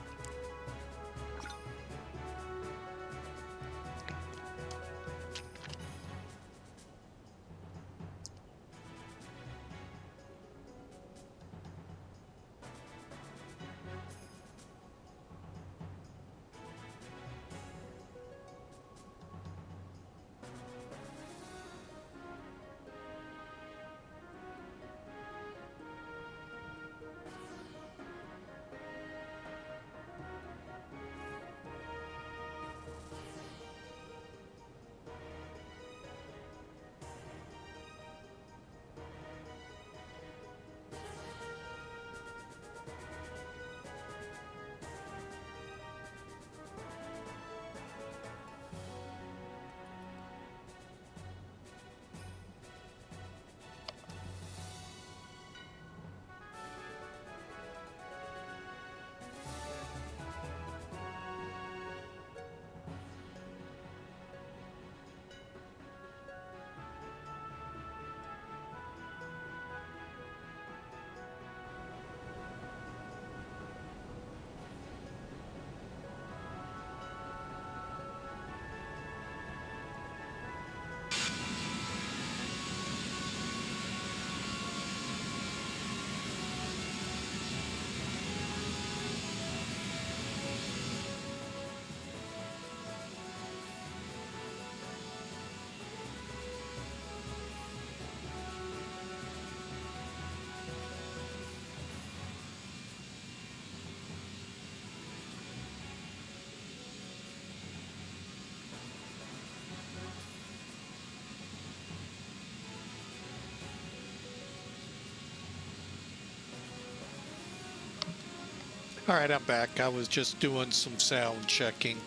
All right, I'm back. I was just doing some sound checking.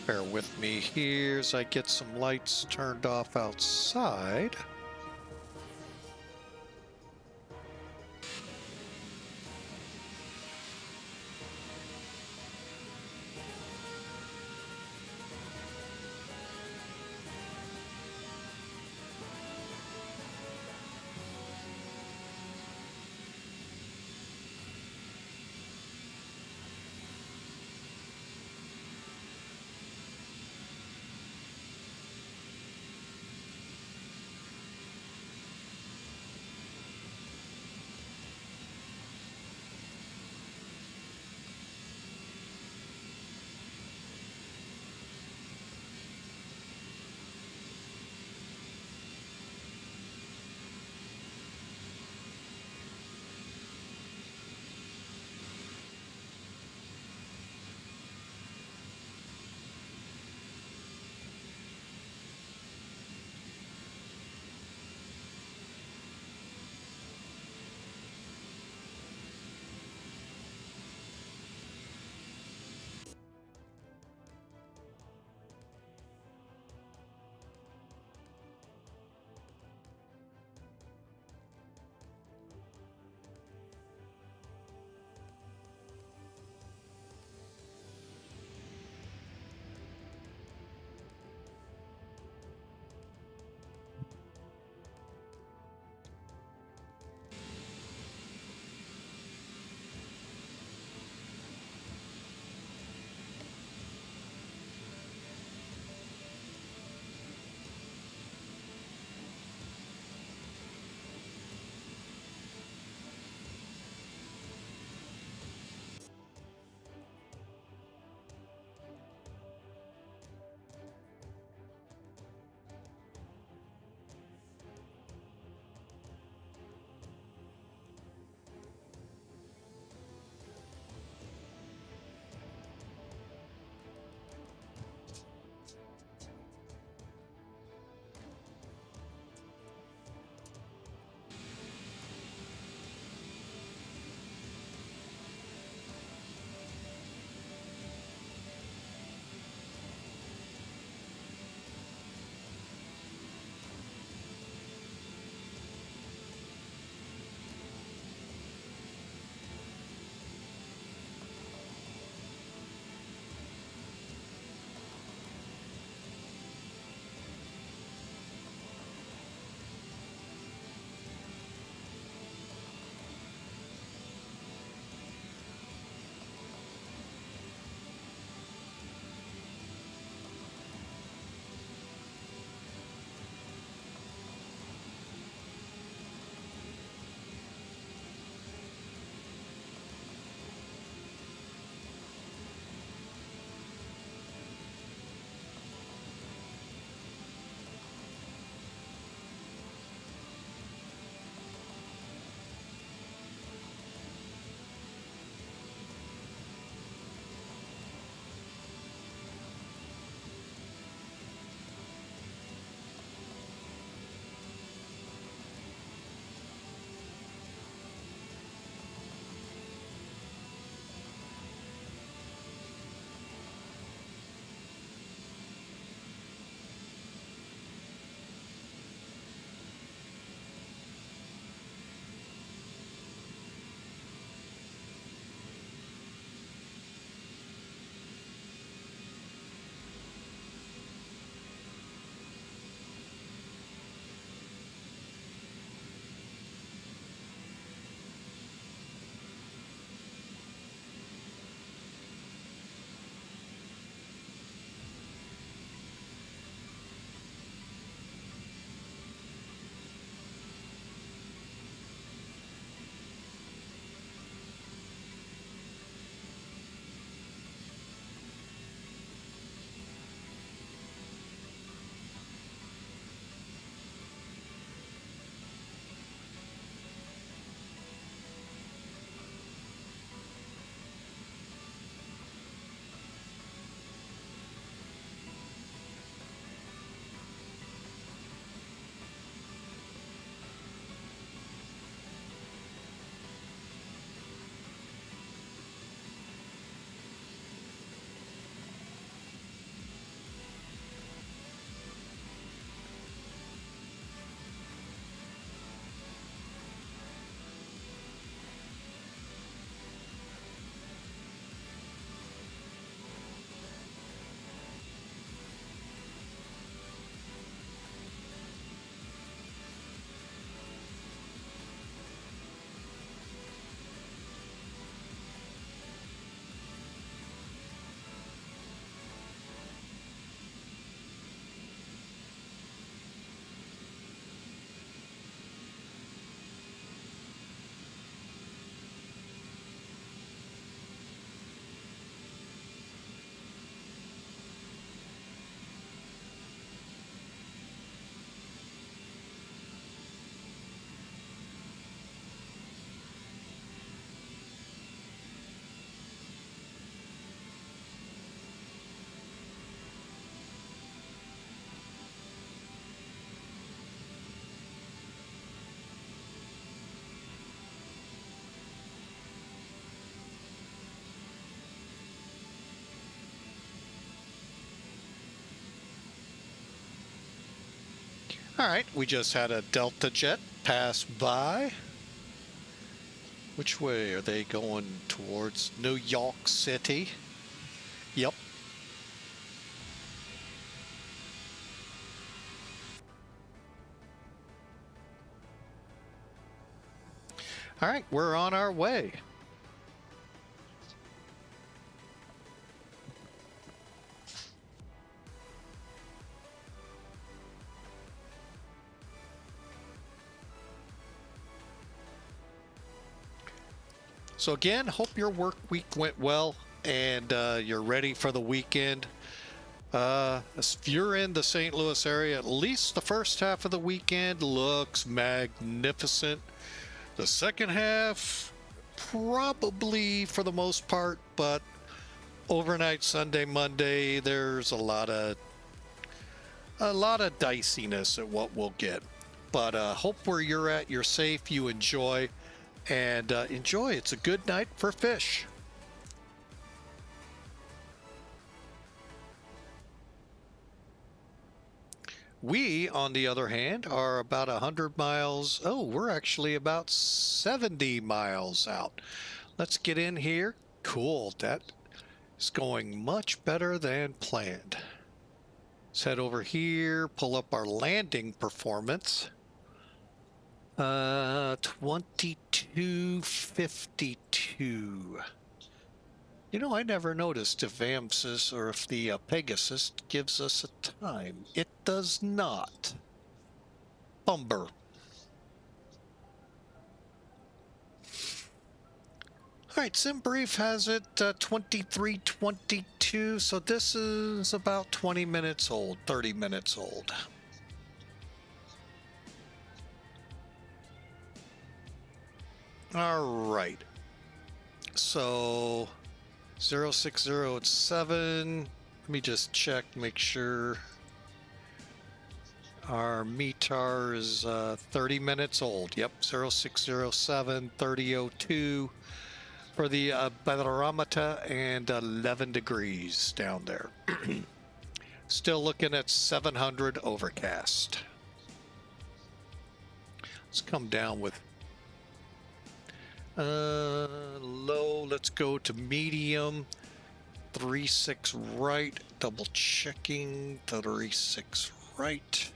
Bear with me here as I get some lights turned off outside. All right, we just had a Delta jet pass by. Which way are they going? Towards New York City? Yep. All right, we're on our way. So again, hope your work week went well and you're ready for the weekend. If you're in the St. Louis area, at least the first half of the weekend looks magnificent. The second half, probably for the most part, but overnight Sunday, Monday, there's a lot of diciness at what we'll get. But hope where you're at, you're safe, you enjoy. And enjoy. It's a good night for fish. We, on the other hand, are about 100 miles. Oh, we're actually about 70 miles out. Let's get in here. Cool. That is going much better than planned. Let's head over here, pull up our landing performance. 2252. You know, I never noticed if AMSIS or if the Pegasus gives us a time. It does not. Bumber. All right, SimBrief has it 2322, so this is about 20 minutes old, 30 minutes old. All right, so 06087, let me just check, make sure our METAR is 30 minutes old. Yep, 0607 3002 for the barometer and 11 degrees down there. Still looking at 700 overcast. Let's come down with low. Let's go to medium. 36 right. Double checking. 36 right.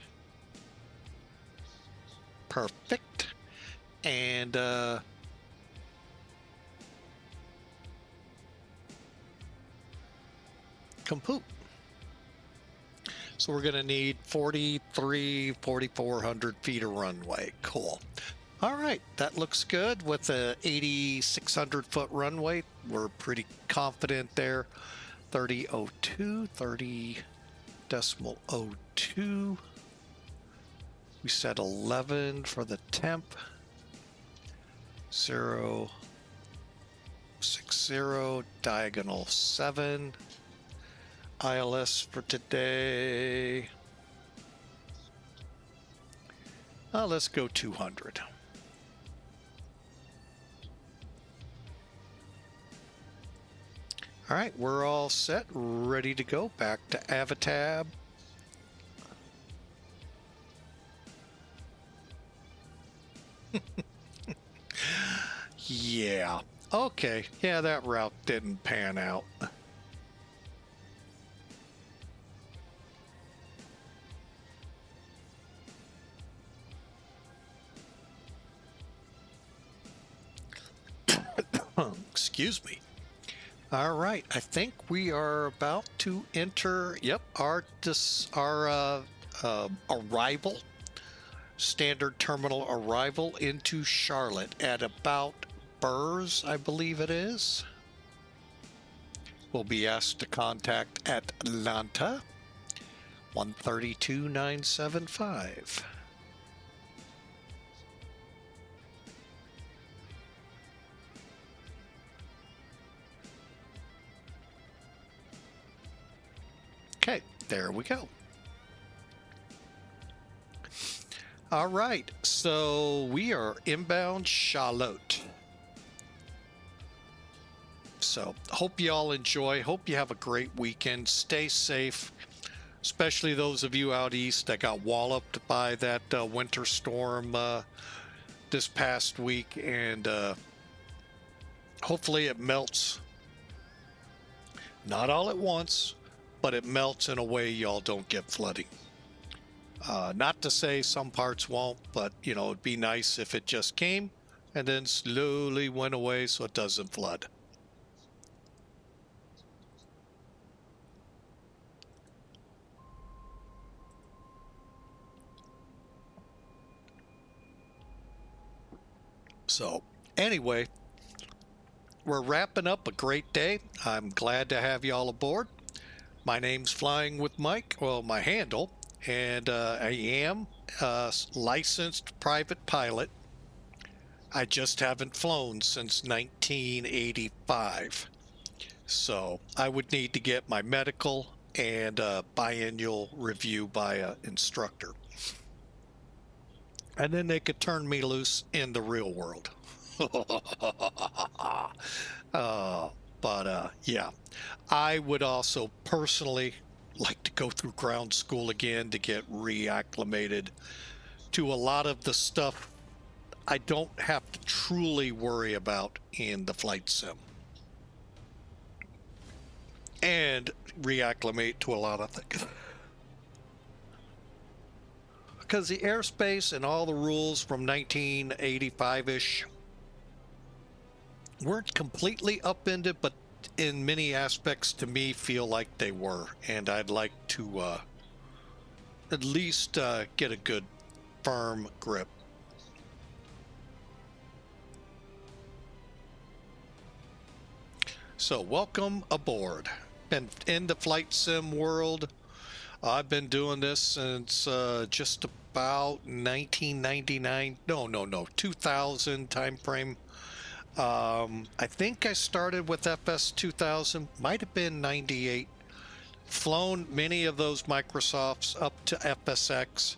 Perfect. And compute. So we're going to need 4,400 feet of runway. Cool. All right, that looks good with a 8,600 foot runway. We're pretty confident there. 3002, 30.02. We set 11 for the temp. 060, diagonal 7. ILS for today. Let's go 200. All right, we're all set, ready to go. Back to Avatab. Yeah. Okay. Yeah, that route didn't pan out. Excuse me. All right, I think we are about to enter, yep, our arrival, standard terminal arrival into Charlotte at about Burrs, I believe it is. We'll be asked to contact Atlanta, 132,975. Okay, there we go. All right, so we are inbound Charlotte. So hope you all enjoy. Hope you have a great weekend. Stay safe. especially those of you out east that got walloped by that winter storm this past week, and hopefully it melts, not all at once, but it melts in a way y'all don't get flooding. Not to say some parts won't, but you know, it'd be nice if it just came and then slowly went away so it doesn't flood. So anyway, we're wrapping up a great day. I'm glad to have y'all aboard. My name's Flying with Mike, well, my handle, and I am a licensed private pilot. I just haven't flown since 1985. So I would need to get my medical and biannual review by an instructor. And then they could turn me loose in the real world. Yeah, I would also personally like to go through ground school again to get reacclimated to a lot of the stuff I don't have to truly worry about in the flight sim. And reacclimate to a lot of things. Because the airspace and all the rules from 1985-ish weren't completely upended, but in many aspects to me feel like they were. And I'd like to at least get a good firm grip. So welcome aboard. Been in the flight sim world. I've been doing this since just about 1999. No, 2000 time frame. I think I started with FS 2000. Might have been 98. Flown many of those Microsofts up to FSX.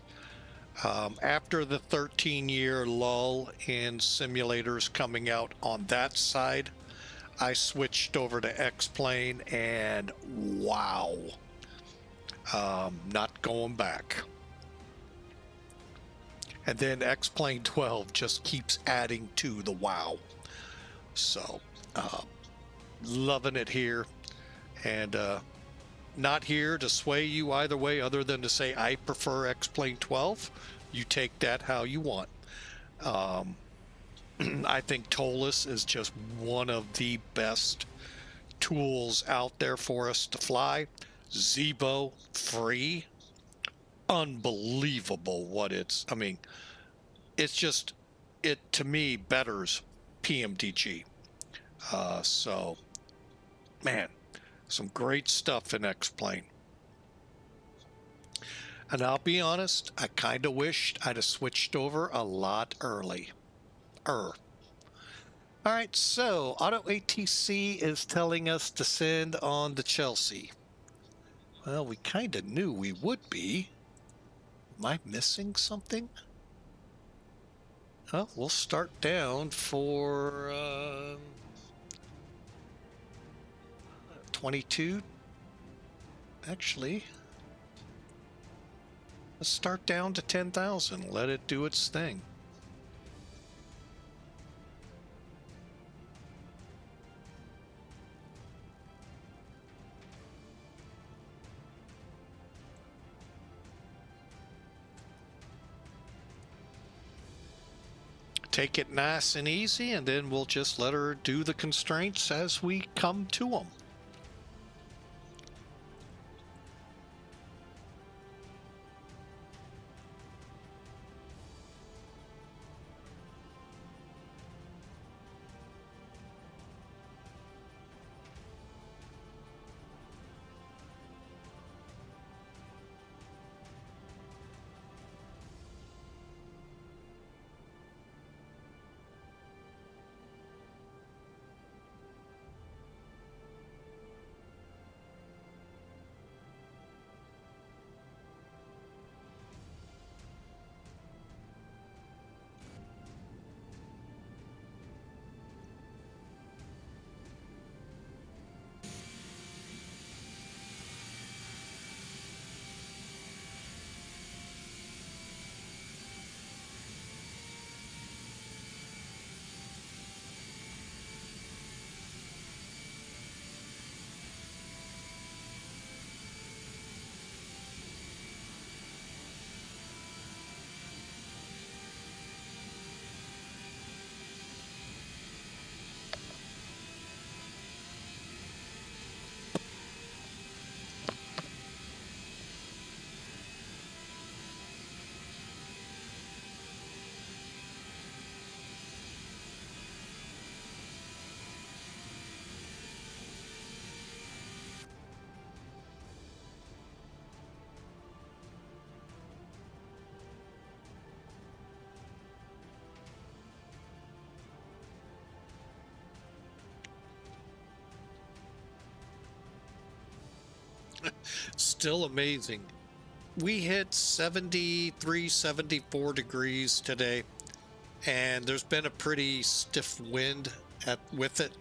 After the 13-year lull in simulators coming out on that side, I switched over to X-Plane, and wow. Not going back. And then X-Plane 12 just keeps adding to the wow. So, loving it here. And not here to sway you either way, other than to say I prefer X-Plane 12. You take that how you want. I think ToLiss is just one of the best tools out there for us to fly. Zebo free. Unbelievable what it's, I mean, it's just, it to me betters PMDG. So, man, some great stuff in X-Plane. And I'll be honest, I kind of wished I'd have switched over a lot early. All right, so Auto ATC is telling us to send on to Chelsea. Well, we kind of knew we would be. Am I missing something? Well, we'll start down for 22. Actually, let's start down to 10,000. Let it do its thing. Take it nice and easy, and then we'll just let her do the constraints as we come to them. Still amazing. We hit 73, 74 degrees today, and there's been a pretty stiff wind with it.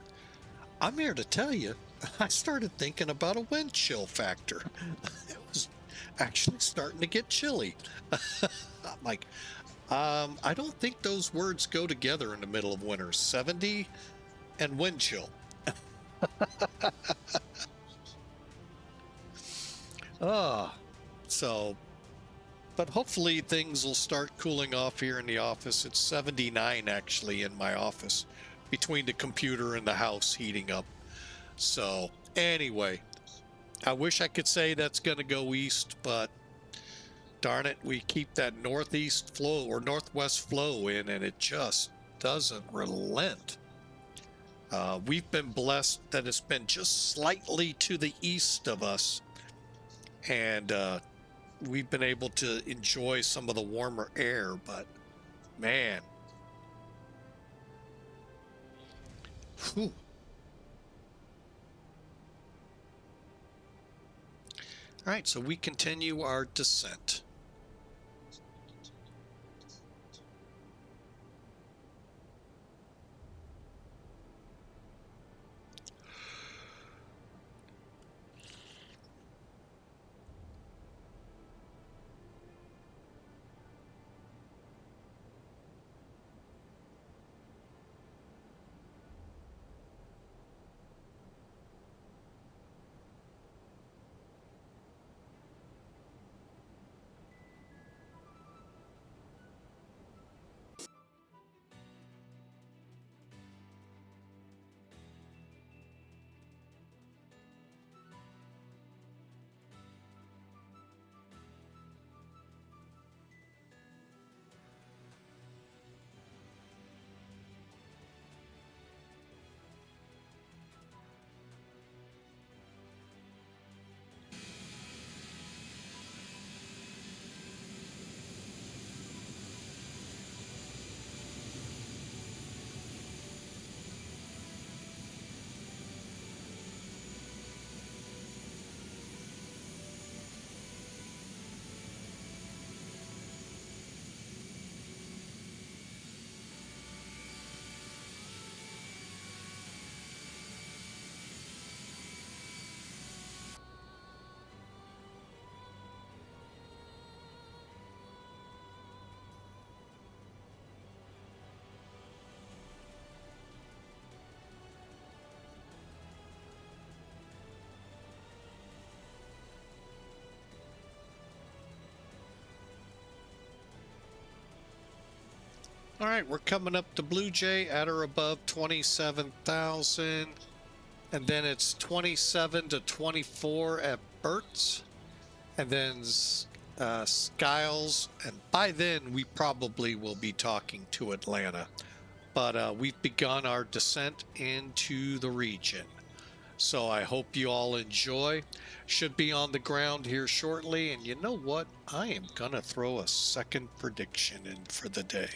I'm here to tell you, I started thinking about a wind chill factor. It was actually starting to get chilly. I'm like, I don't think those words go together in the middle of winter. 70 and wind chill. But hopefully things will start cooling off here in the office. It's 79 actually in my office, between the computer and the house heating up. So anyway, I wish I could say that's going to go east, but darn it, we keep that northeast flow or northwest flow in, and it just doesn't relent. We've been blessed that it's been just slightly to the east of us, and we've been able to enjoy some of the warmer air, but man. Whew. All right, so we continue our descent. All right, we're coming up to Blue Jay at or above 27,000. And then it's 27 to 24 at Burt's. And then Skiles. And by then, we probably will be talking to Atlanta. But we've begun our descent into the region. So I hope you all enjoy. Should be on the ground here shortly. And you know what? I am going to throw a second prediction in for the day.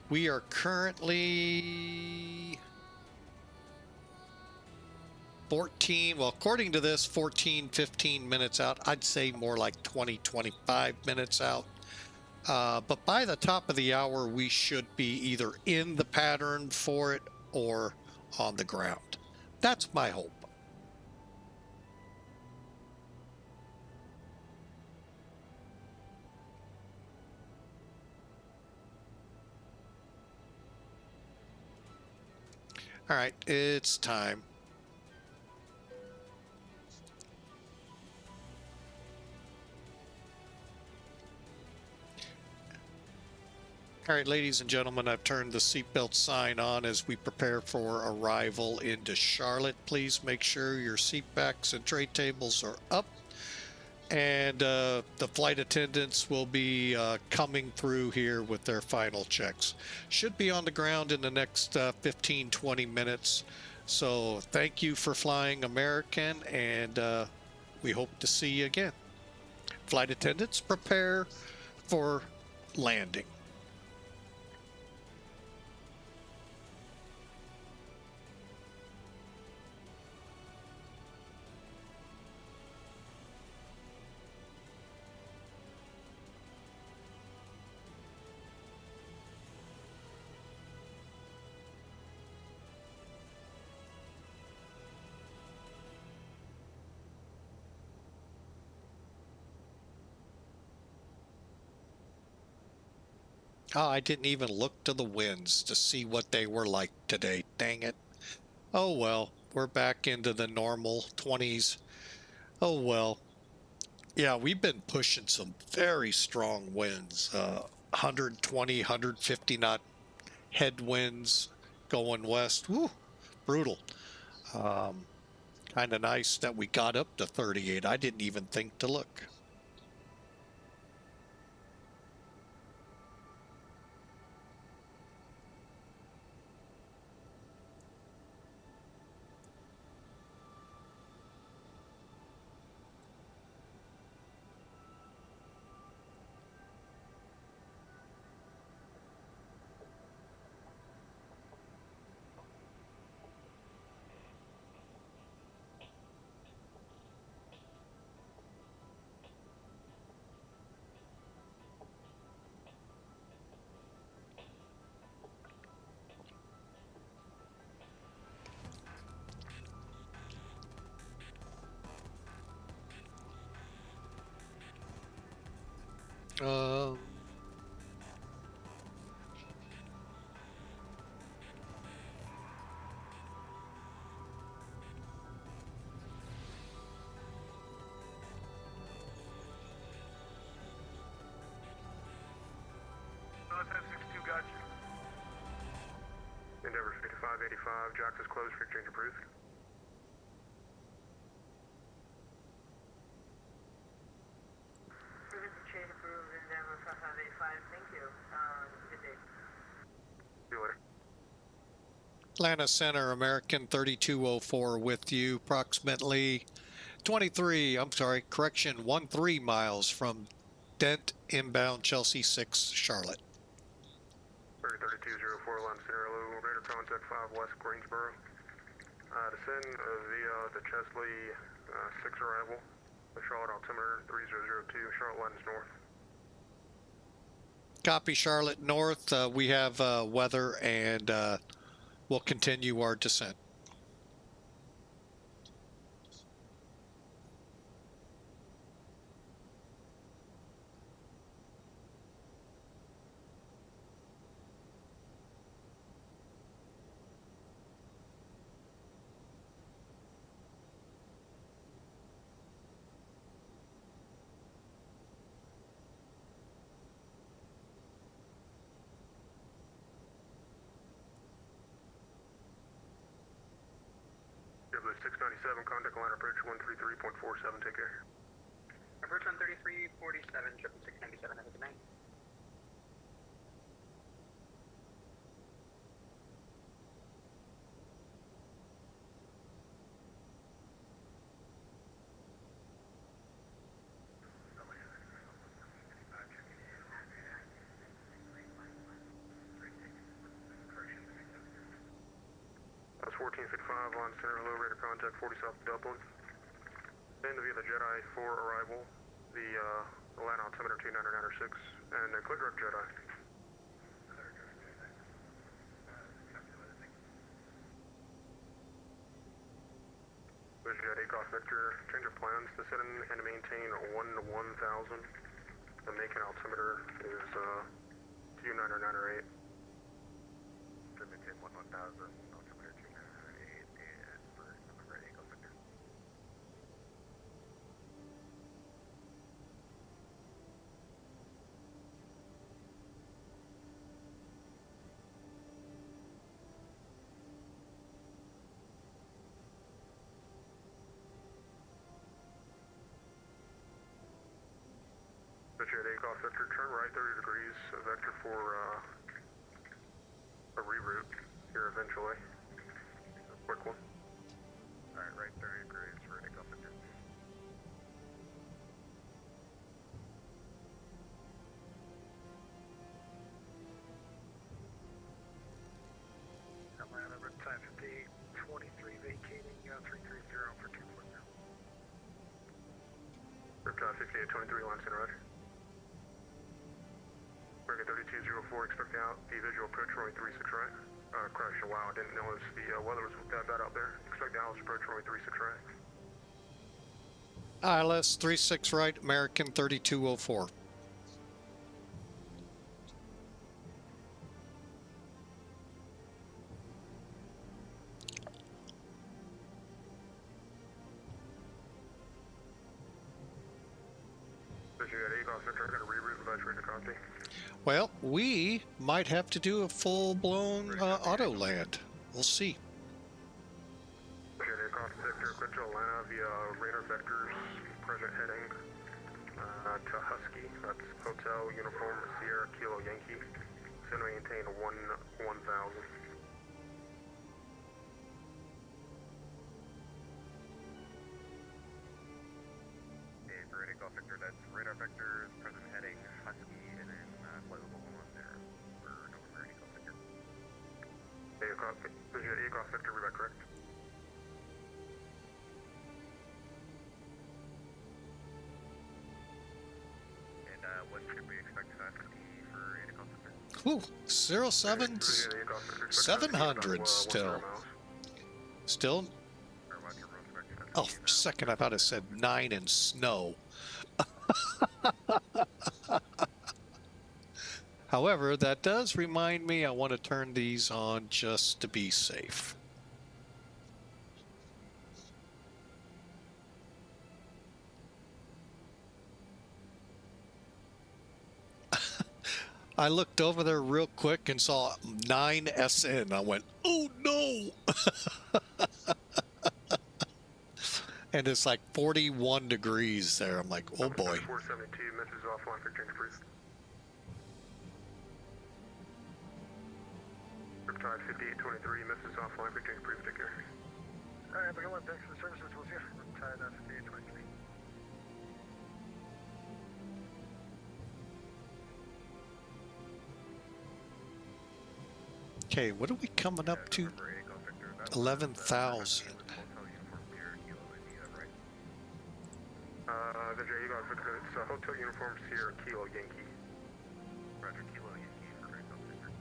We are currently 14, well, according to this, 14, 15 minutes out. I'd say more like 20, 25 minutes out. But by the top of the hour, we should be either in the pattern for it or on the ground. That's my hope. All right, it's time. All right, ladies and gentlemen, I've turned the seatbelt sign on as we prepare for arrival into Charlotte. Please make sure your seat backs and tray tables are up. And the flight attendants will be coming through here with their final checks. Should be on the ground in the next 15, 20 minutes. So thank you for flying American, and we hope to see you again. Flight attendants, prepare for landing. Oh, I didn't even look to the winds to see what they were like today. Dang it. Oh well, we're back into the normal 20s. Oh well. Yeah, we've been pushing some very strong winds. 120, 150 knot headwinds going west. Woo, brutal. Um, kind of nice that we got up to 38. I didn't even think to look. Um, LFF62 got you. Endeavor 5585, Jocks is closed for exchange approved. Chain approved, Endeavor 5585, thank you. Good day. See you later. Atlanta Center, American 3204 with you, approximately 13 miles from Dent, inbound Chelsea 6, Charlotte. 3204, line center, hello, radar contact 5 West Greensboro. Descend via the Chesley 6 arrival, the Charlotte altimeter 3002, Charlotte line is north. Copy, Charlotte North. We have weather and we'll continue our descent. JetBlue 697, contact line approach 133.47, take care. Approach on 3347, triple 697, have a good night. That's 1455, line center, hello, radar contact 40 South Dublin. Then via the Jedi 4 arrival, the line altimeter 29906, and then clear direct Jedi. There's Jet Acoff Victor, change of plans, descend and maintain 1 to 1000. The Macon altimeter is 29908. To maintain 1 1000, altimeter 29908, and for November Acoff Victor. Jet Acoff Victor, turn right 30 degrees, vector for a reroute here eventually. A quick one. Alright, right 30 degrees for Acoff Victor. Atlanta, red time 5823, vacating 330 for 2.0. Riptide 5823, line center, roger. American 3204, expect out the visual approach runway 36 right. Crash, wow, I didn't notice the weather was that bad out there. Expect Dallas approach runway 36 right. ILS 36 right, American 3204. Eagle Victor, going to reroute and vice to copy. Well, we might have to do a full-blown auto land. We'll see. Eagle Victor, quit to Atlanta via radar vectors, present heading to Husky. That's Hotel Uniform Sierra Kilo Yankee. It's going to maintain 1,000. Golf Victor, that's radar vectors, present heading, Husky, and then flight level 1 there for November Golf Victor. Golf Victor, was that correct? And what should we expect Husky for Golf Victor? Ooh, 07 700 still. Still. Oh, for a second I thought it said 9 and snow. However, that does remind me I want to turn these on just to be safe. I looked over there real quick and saw 9SN. I went, oh no! And it's like 41 degrees there. I'm like, oh boy. 472 misses offline for change, please. Riptide 5823 misses offline for change, please. Take care. Alright, we're going thanks for the services. We'll see you. Riptide 5823. Okay, what are we coming up to? 11,000. The J Eagle Victor, it's Hotel Uniform Sierra Kilo Yankee. Roger, Kilo Yankee for Golf Victor.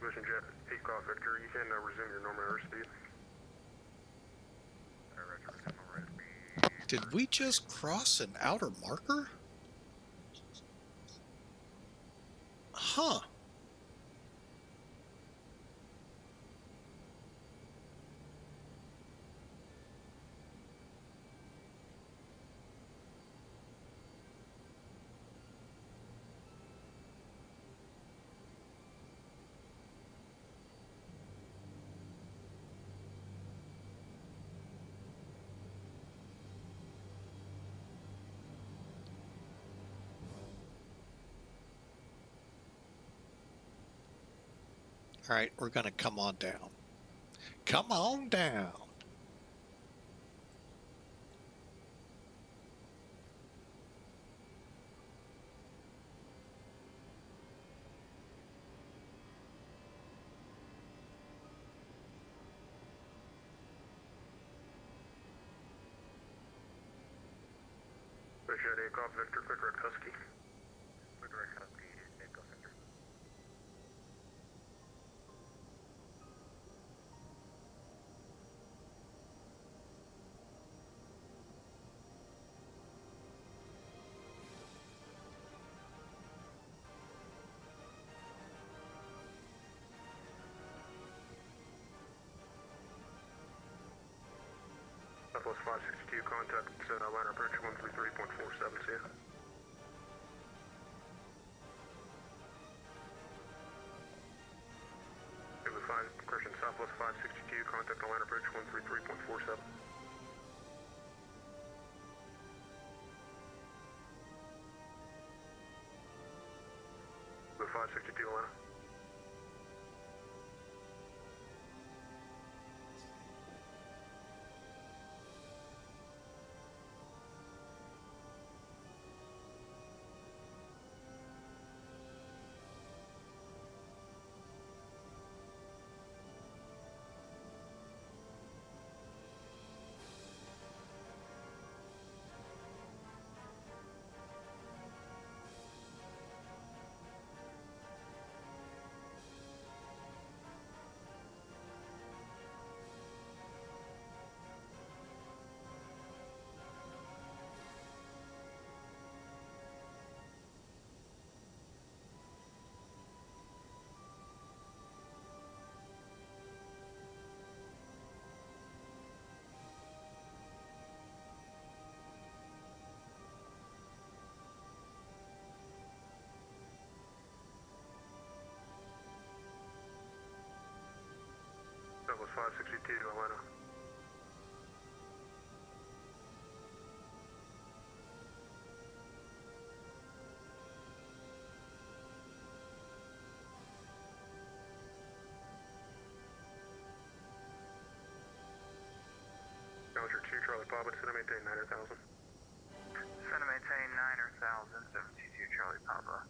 Vision Jet 8 Golf Victor, you can resume your normal airspeed. Roger, resume normal airspeed. Did we just cross an outer marker? Huh. All right, we're going to come on down. Come on down. Vision 8 Golf Victor, quick direct Husky. Quick direct Husky, 8 Golf Victor. Southwest 562, contact line approach 133.47, see ya. Correction, Southwest 562, contact line approach 133.47. With 562 Atlanta. Southwest 562, Atlanta. Roger 2, Charlie Papa, center maintain 9,000. Center maintain 9,000, 722 Charlie Papa.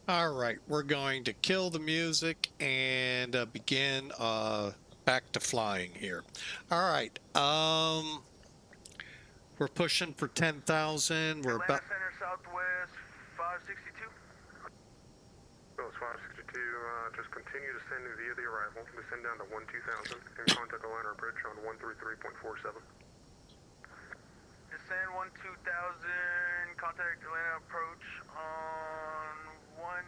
All right, we're going to kill the music and begin back to flying here. All right, we're pushing for 10,000. We're Atlanta about. Center Southwest 562. Southwest 562, just continue descending via the arrival. Descend down to 12,000 and contact Atlanta approach on 133.47. Descend 12,000, contact Atlanta approach on 12.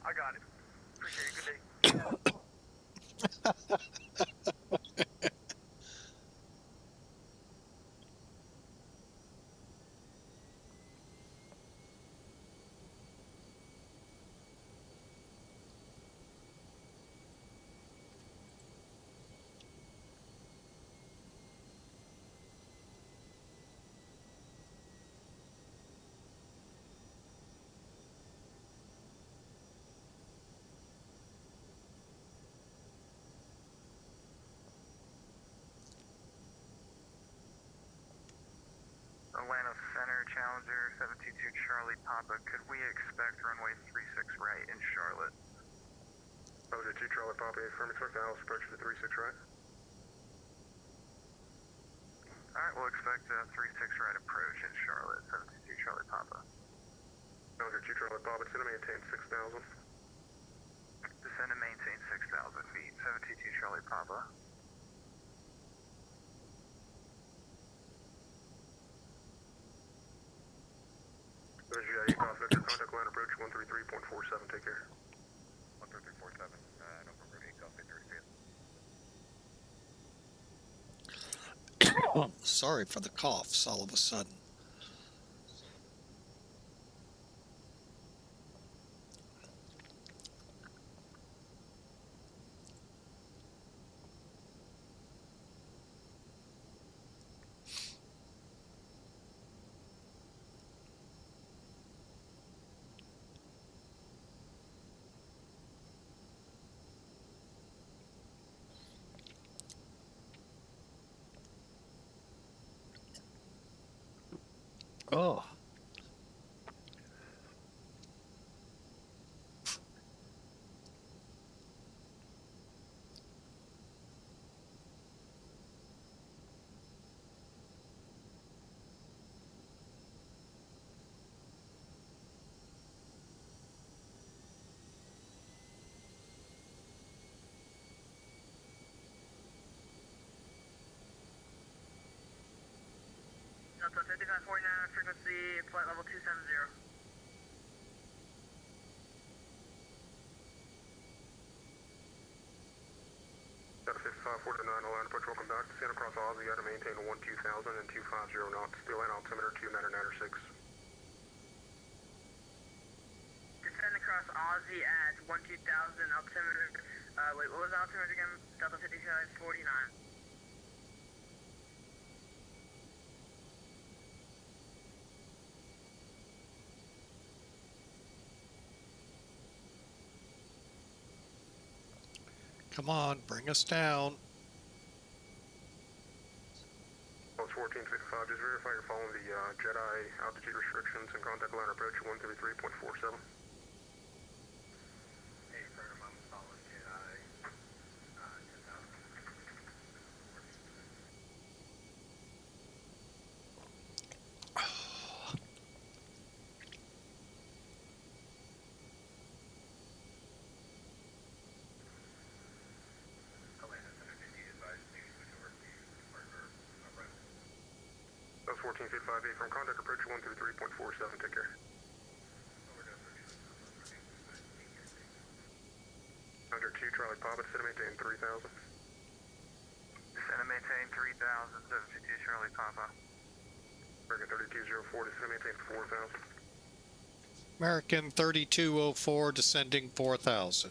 I got it. Appreciate it. Good day. Atlanta Center, Challenger 722 Charlie Papa. Could we expect runway 36 right in Charlotte? Roger 2, Charlie Papa, affirm expect the house approach to 36 right. Alright, we'll expect a 36 right approach in Charlotte, 722 Charlie Papa. Roger 2, Charlie Papa, descend and maintain 6,000. Descend and maintain 6,000 feet, 722 Charlie Papa. Roger, yeah, Ecoff, Victor, contact line approach 133.47, take care. 133.47, November 8, Golf Victor, Oh, sorry for the coughs all of a sudden. Oh. Delta 5549, frequency, flight level 270. Delta 5549, Atlanta approach, welcome back. Descend across Aussie, you got to maintain 12,000 and 250 knots. The Atlanta altimeter 2996. Descend across Aussie at 12,000 altimeter. Wait, what was the altimeter again? Delta 5549. Come on, bring us down. Well, it's 1455, just verify you're following the Jedi altitude restrictions and contact line approach 133.47. Hey, friend of mine, following Jedi, 10,000. Atlanta Center, did you advise please switch over to partner right? That's 1455, from contact approach 133.47, take care. Under 2, Charlie Papa, descend and maintain 3,000. Descend and maintain 3,000, 722 Charlie Papa. American 3204, descend and maintain 4,000. American 3204 descending 4000.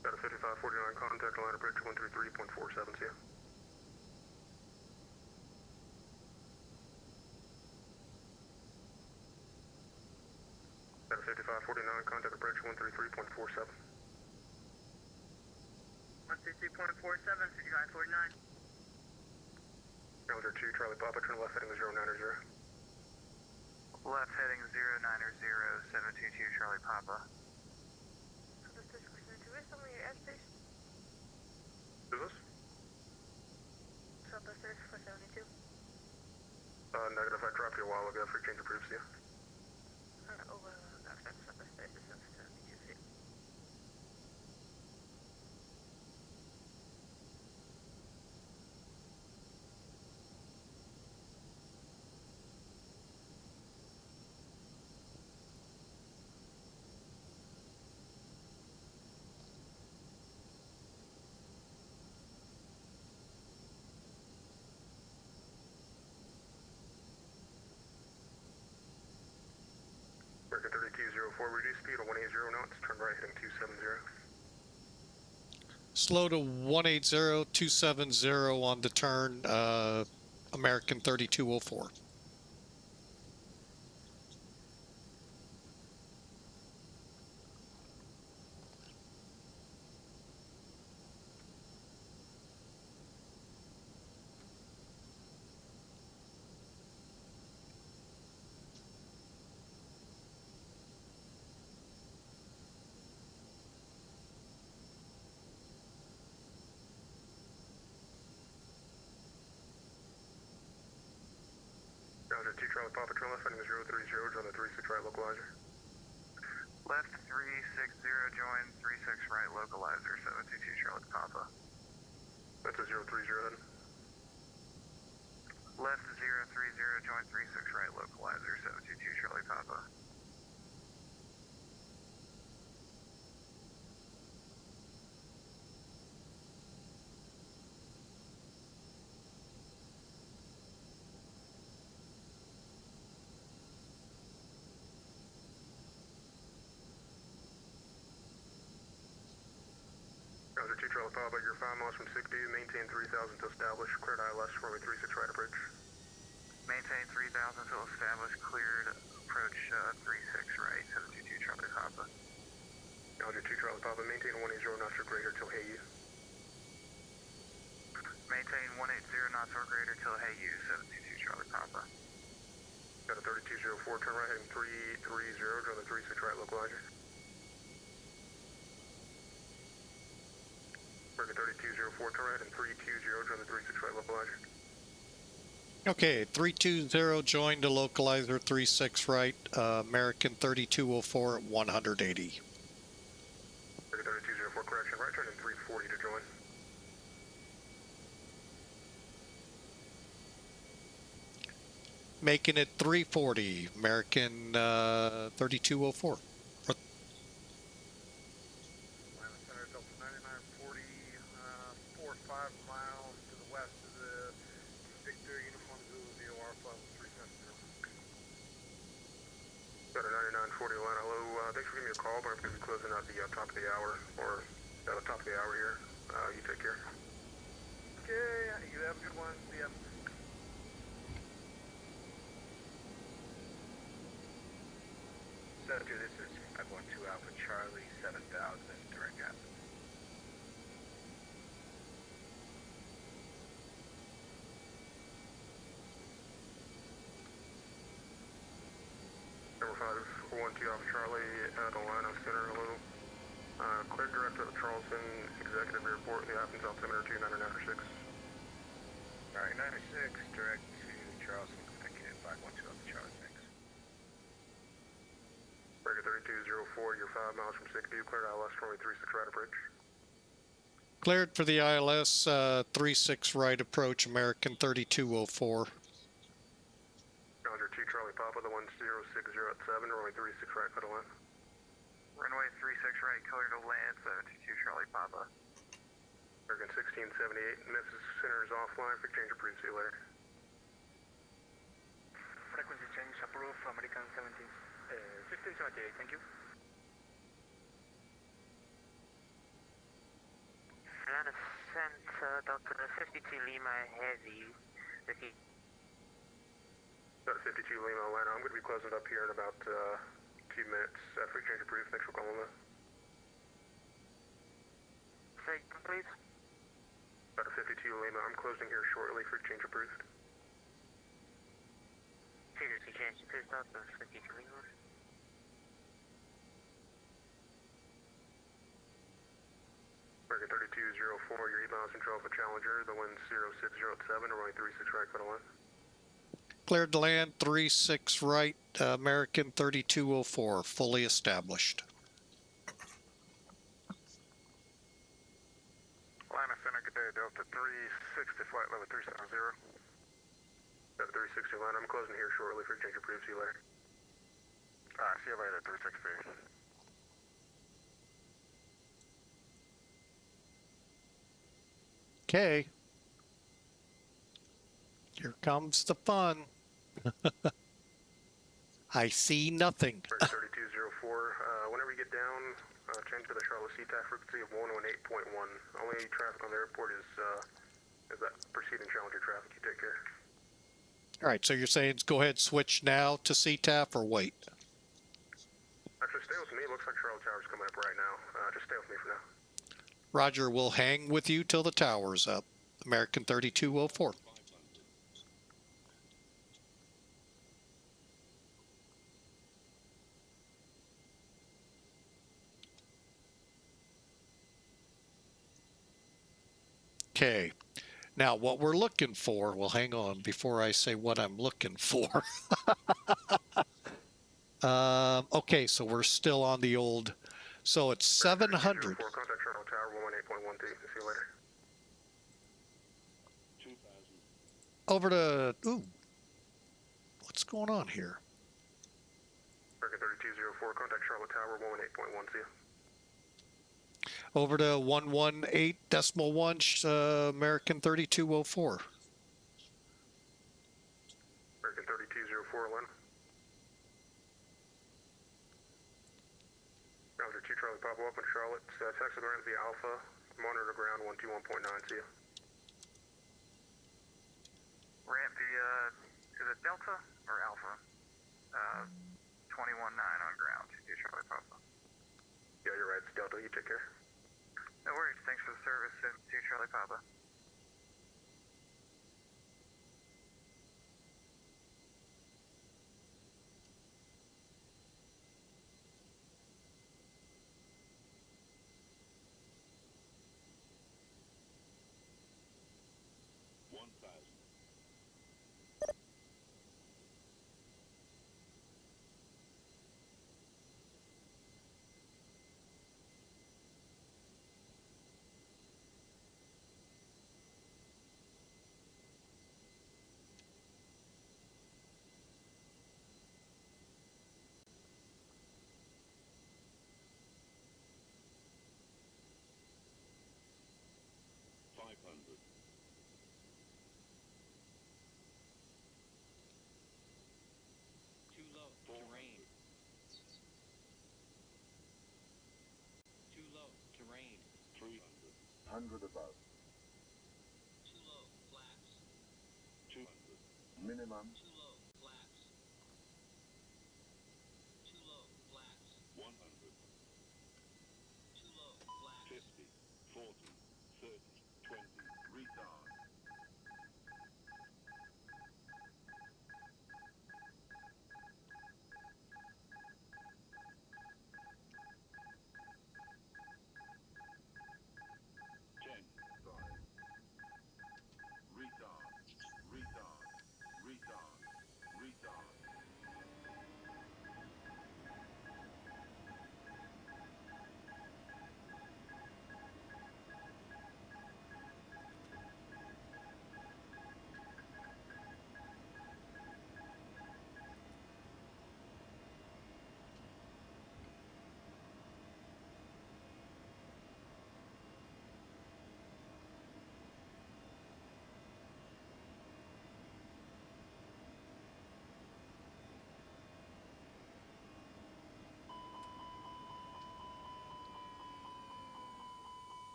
Got a 5549 contact line approach 133.47, see ya. Got a 5549 contact approach 133.47. 133.47, 5549. Challenger 2, Charlie Papa, turn left heading 090. Left heading 090, 722 Charlie Papa. Who's this? Southwest 472. Negative, I dropped you a while ago for change of proofs, yeah. That's Southwest 472. American 3204, reduce speed to 180 knots, turn right heading 270. Slow to 180, 270 on the turn, American 3204. Challenger 2, Charlie Papa, turn left heading 030, join the 36 right localizer. Left 360, join 36 right localizer, 722 Charlie Papa. That's a 030 then. Left 030, join 36 right localizer, 722 Charlie Papa. Challenger 2, Charlie Papa, you're 5 miles from 60, maintain 3000 to establish, cleared ILS for me 36 right approach. Maintain 3000 to establish, cleared approach 36 right, 722 Charlie Papa. Challenger 2, Charlie Papa, maintain 180 knots or greater till Hayu. Maintain 180 knots or greater till Hayu, 722 Charlie Papa. Got a 3204, turn right heading 330, join the 36 right localizer. American 3204, turn right heading 320, join the 36 right localizer. Okay, 320, join to localizer 36 right, American 3204 at 180. American 3204, correction, right turn in 340 to join. Making it 340, American 3204. Center Delta 9940, 45 miles to the west of the Victor Uniform Zulu VOR flight 370. Got a 9940, 640 Atlanta, hello. Thanks for giving me a call, but I'm going to be closing out the top of the hour, or at the top of the hour here. You take care. Okay, you have a good one. See ya. So, this is 512 Alpha Charlie, 7000, direct gap. Number 512 Alpha Charlie at Atlanta Center, hello. Cleared direct to the Charleston Executive Airport, the Athens altimeter 299 6. Alright, 96, direct to Charleston, executive 512 Alpha Charlie, thanks. Breaker 3204, you're 5 miles from SICK-2, cleared ILS runway 36 right approach. Cleared for the ILS 36 right approach, American 3204. Roger, 2 Charlie Papa, the 160 at 7, runway 36 right, cut a line. Runway 36 right, clear to land, 72 Charlie Papa. American 1678, Mrs. Center is offline, for change approved, see you later. Frequency change approved, American 1678, thank you. Atlanta Center, Delta 52 Lima Heavy, 50. About 52 Lima Atlanta, I'm going to be closing up here in about 2 minutes after exchange approved. Thanks for calling that. Say, please. About 52 Lima, I'm closing here shortly for exchange approved. Seriously, change approved, Delta 52 Lima. American 3204, your email is control for Challenger, the wind 060 at 7, runway 36 right, cut a line. Cleared to land 36 right, American 3204, fully established. Atlanta Center, good day, Delta 360, flight level 370. Delta 360 Atlanta, I'm closing here shortly for exchange approved, see you later. Alright, see you later, 360. Okay. Here comes the fun. I see nothing. 3204, whenever you get down, change to the Charlotte SeaTac frequency of 118.1. Only traffic on the airport is that preceding Challenger traffic. You take care. All right, so you're saying go ahead, switch now to CTAF or wait? Actually, stay with me. It looks like Charlotte Tower's coming up right now. Just stay with me for now. Roger, we'll hang with you till the tower's up. American 3204. Okay. Now, what we're looking for, well, hang on before I say what I'm looking for. Okay, so we're still on the old, so it's 700. Contact Charlotte Tower 118.12. See you later. Over to, ooh, what's going on here? American 3204, contact Charlotte Tower 118.1. See you. Over to 118.1, American 3204. American 3204, Atlanta. Roger 2 Charlie Papa up in Charlotte. Taxi ground via Alpha. Monitor ground 121.9. See you. Ramp via, is it Delta or Alpha? 21.9 on ground, 2 Charlie Papa. Yeah, you're right. It's Delta. You take care. No worries, thanks for the service, and 2 Charlie Papa. confirm. 100, 50, 40, 30, 20, retard. Ten, five. Retard, retard, retard, retard.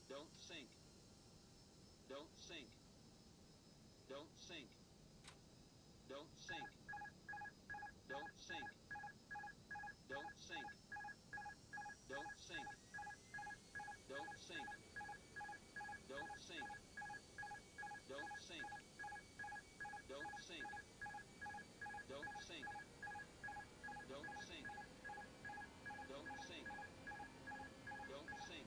Don't sink. Don't sink. Don't sink. Don't sink. Don't sink. Don't sink. Don't sink. Don't sink. Don't sink. Don't sink. Don't sink. Don't sink. Don't sink. Don't sink. Don't sink. Don't sink.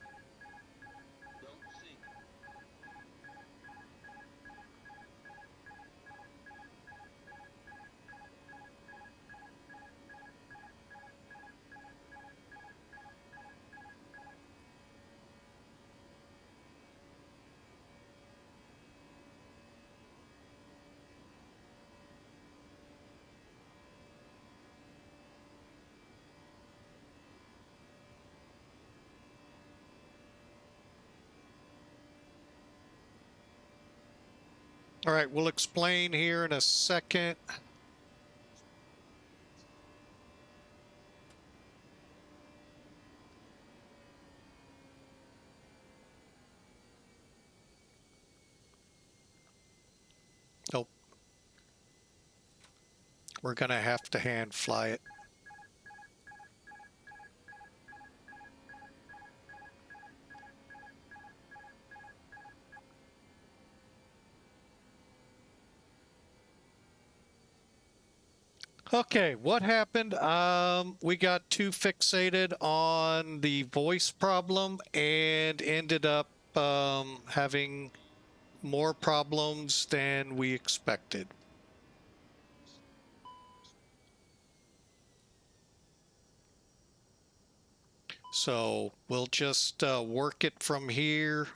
All right, we'll explain here in a second. Nope. We're going to have to hand fly it. Okay, what happened? We got too fixated on the voice problem and ended up having more problems than we expected. So we'll just work it from here.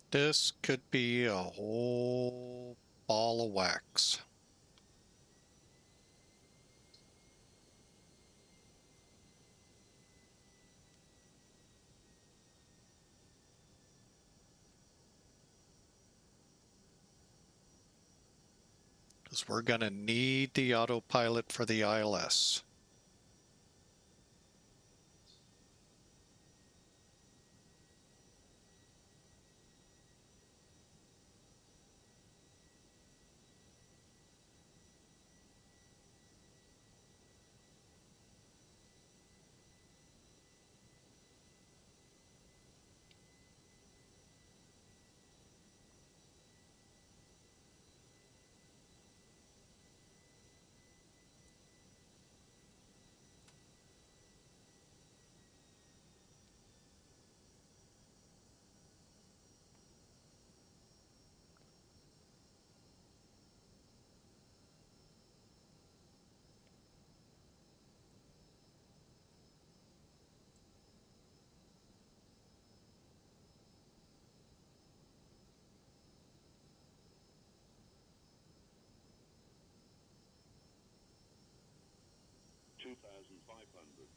This could be a whole ball of wax. Because we're going to need the autopilot for the ILS. $2,500.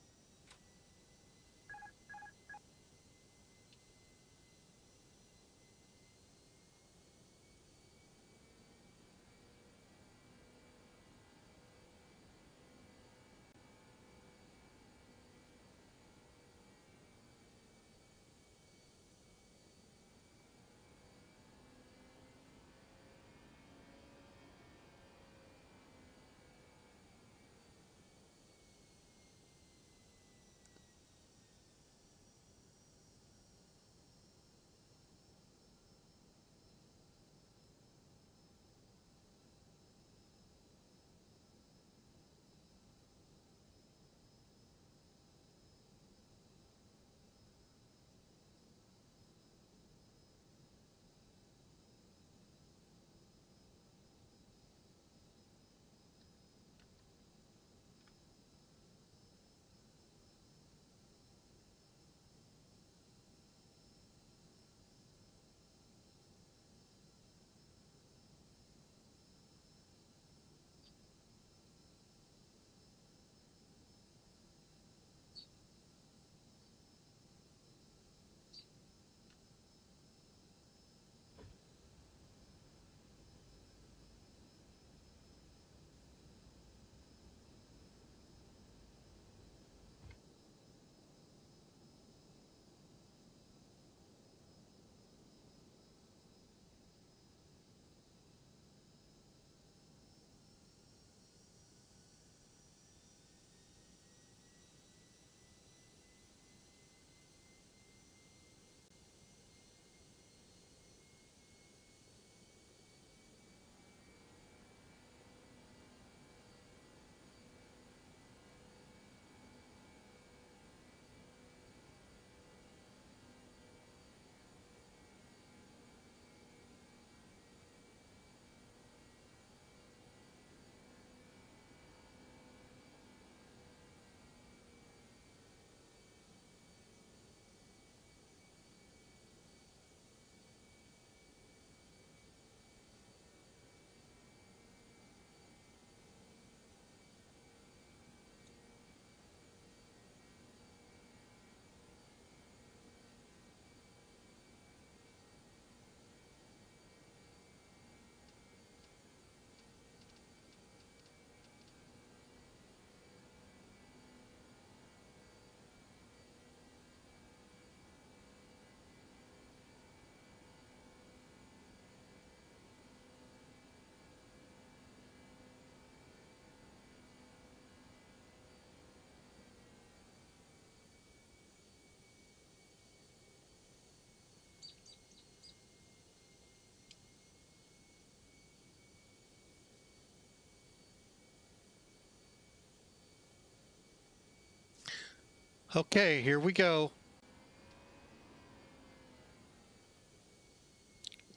Okay, here we go.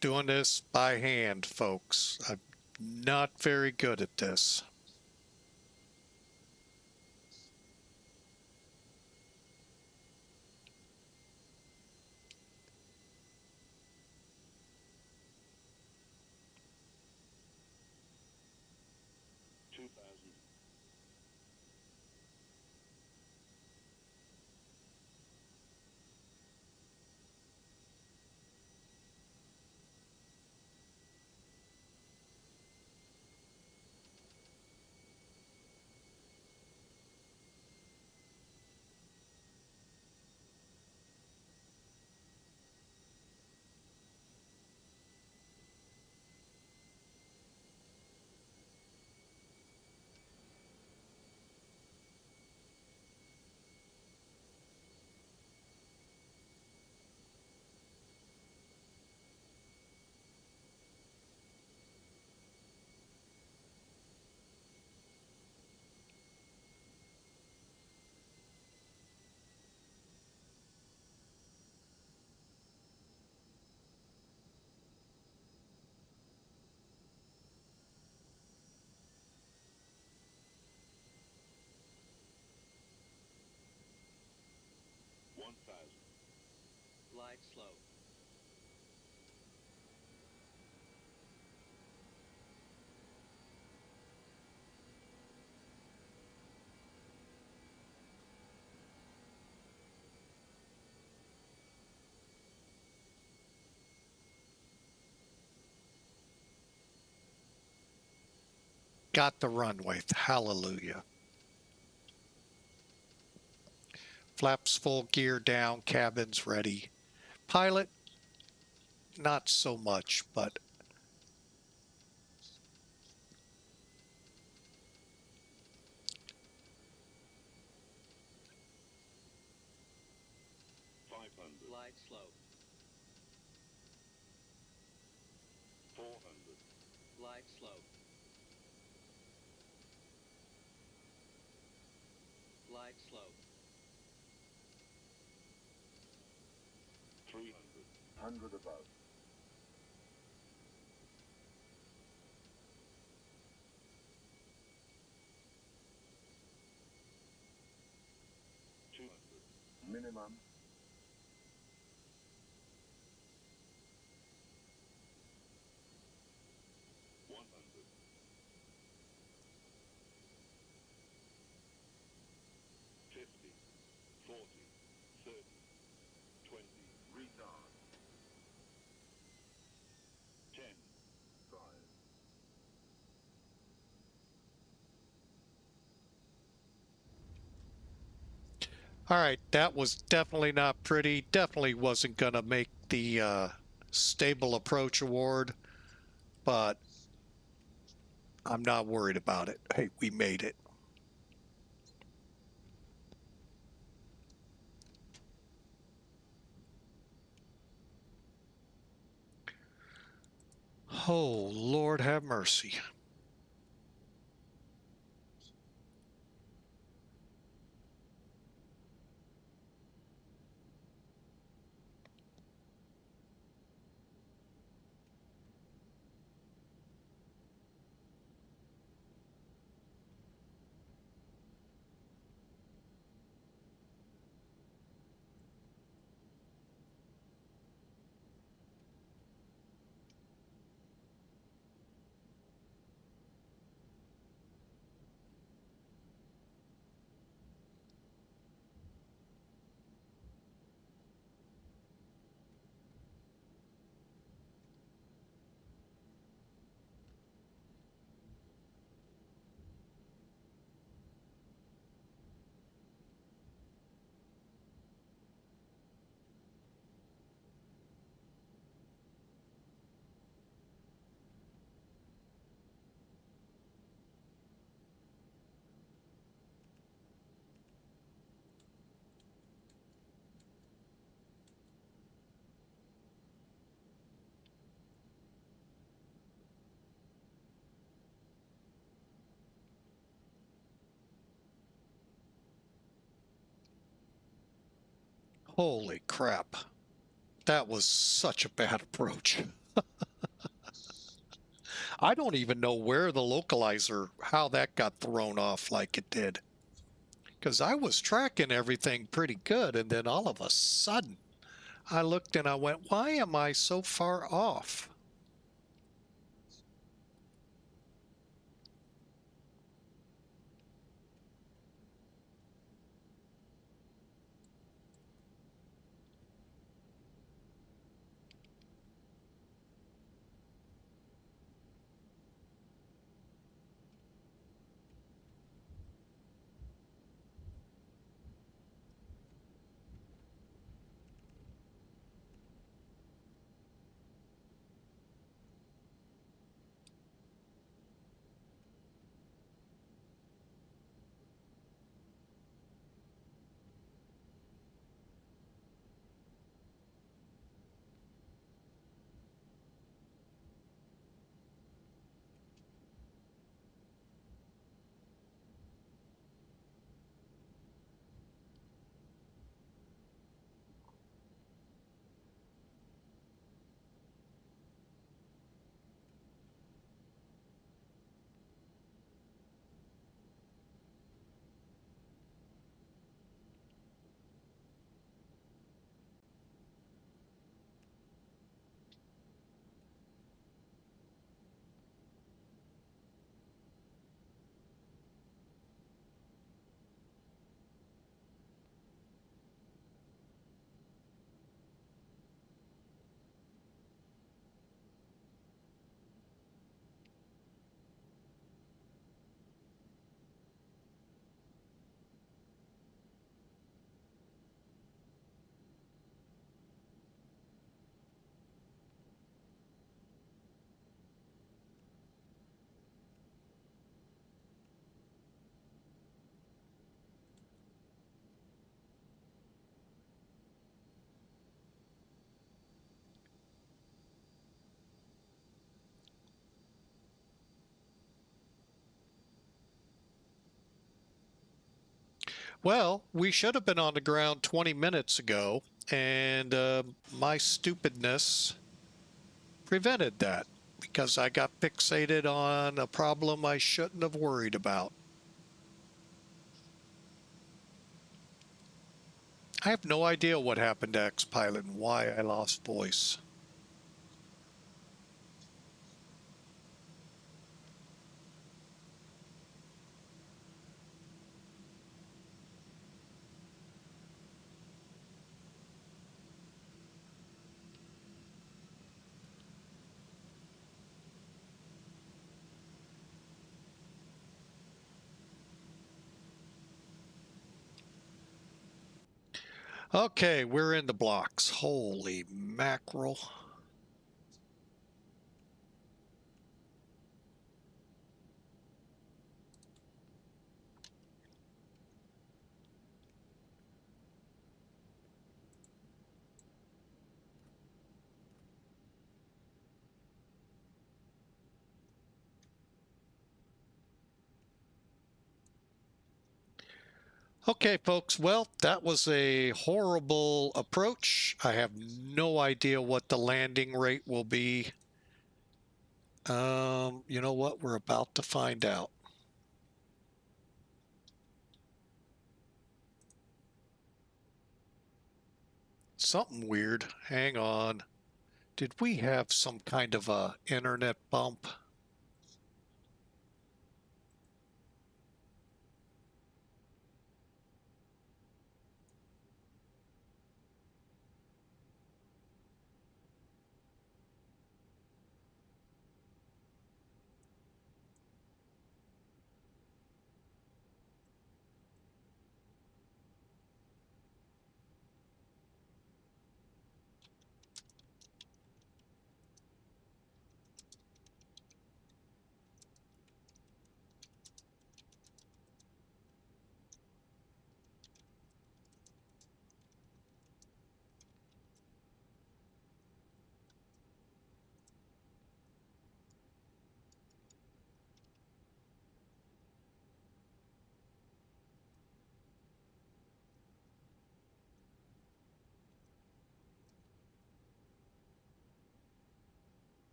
Doing this by hand, folks. I'm not very good at this. got the runway. Hallelujah. Flaps full, gear down, cabins ready. Pilot, not so much, but Glide slope. 400. Glide slope. Glide slope. 300. 100 above. 200. Minimum. 100. 50. 40. 30. 20. Retard. 10. 5. all right, that was definitely not pretty. Definitely wasn't going to make the stable approach award, but I'm not worried about it. Hey, we made it. Oh, Lord have mercy. Holy crap. That was such a bad approach. I don't even know where the localizer, how that got thrown off like it did. Because I was tracking everything pretty good, and then all of a sudden, I looked and I went, why am I so far off? Well, we should have been on the ground 20 minutes ago, and my stupidness prevented that because I got fixated on a problem I shouldn't have worried about. I have no idea what happened to X-Pilot and why I lost voice. Okay, we're in the blocks. Holy mackerel. Okay, folks, well, that was a horrible approach. I have no idea what the landing rate will be. You know what? We're about to find out. Something weird. Hang on. Did we have some kind of a internet bump?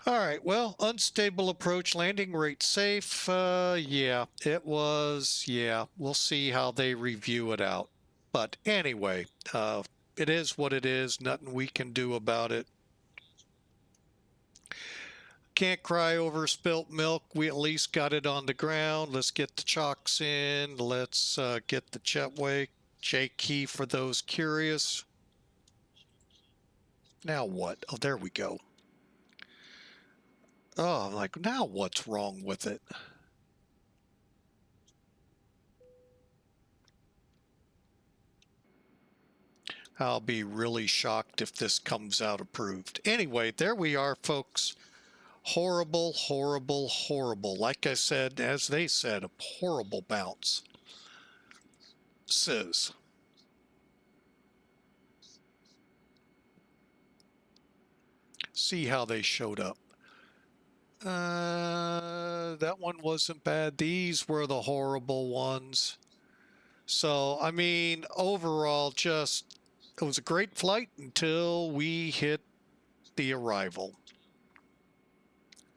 All right, well, unstable approach, landing rate safe. Yeah, it was. Yeah, we'll see how they review it out. But anyway, it is what it is. Nothing we can do about it. Can't cry over spilt milk. We at least got it on the ground. Let's get the chocks in. Let's get the jetway. J key for those curious. Now what? Oh, there we go. Oh, I'm like, now what's wrong with it? I'll be really shocked if this comes out approved. Anyway, there we are, folks. Horrible, horrible, horrible. Like I said, as they said, a horrible bounce. Says. See how they showed up. That one wasn't bad. These were the horrible ones. So, I mean, overall, just, it was a great flight until we hit the arrival.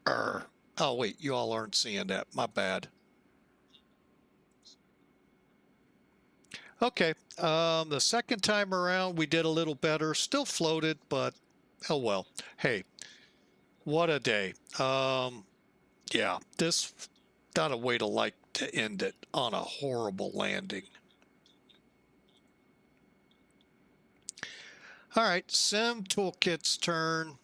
Oh, wait, you all aren't seeing that. My bad. Okay, the second time around, we did a little better. Still floated, but oh well. Hey, what a day. Yeah, this got a way to end it on a horrible landing. All right, Sim Toolkit's turn.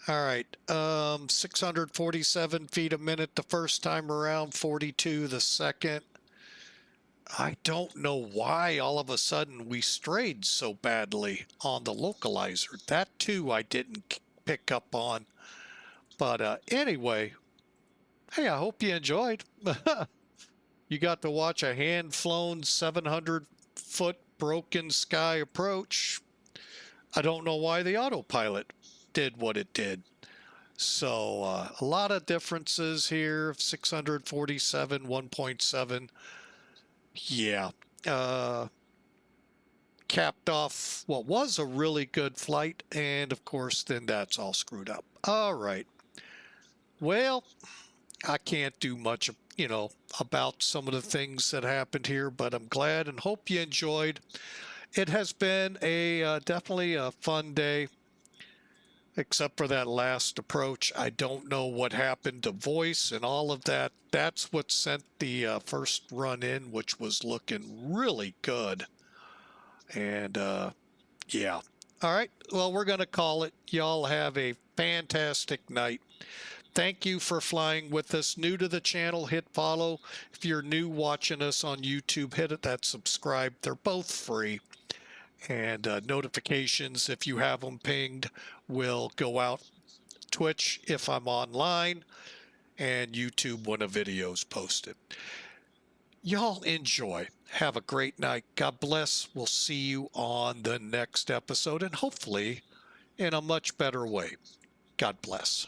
All right. 647 feet a minute the first time around, 42 the second. I don't know why all of a sudden we strayed so badly on the localizer. That too I didn't pick up on. But anyway, hey, I hope you enjoyed. You got to watch a hand-flown 700-foot broken sky approach. I don't know why the autopilot did what it did. So a lot of differences here. 647, 1.7. Yeah. Capped off what was a really good flight. And of course, then that's all screwed up. All right. Well, I can't do much, about some of the things that happened here, but I'm glad and hope you enjoyed. It has been a definitely a fun day, except for that last approach. I don't know what happened to voice and all of that. That's what sent the first run in, which was looking really good. And yeah. All right. Well, we're going to call it. Y'all have a fantastic night. Thank you for flying with us. New to the channel, hit follow. If you're new watching us on YouTube, hit that subscribe. They're both free. And notifications, if you have them pinged, will go out. Twitch if I'm online, and YouTube when a video's posted. Y'all enjoy. Have a great night. God bless. We'll see you on the next episode, and hopefully in a much better way. God bless.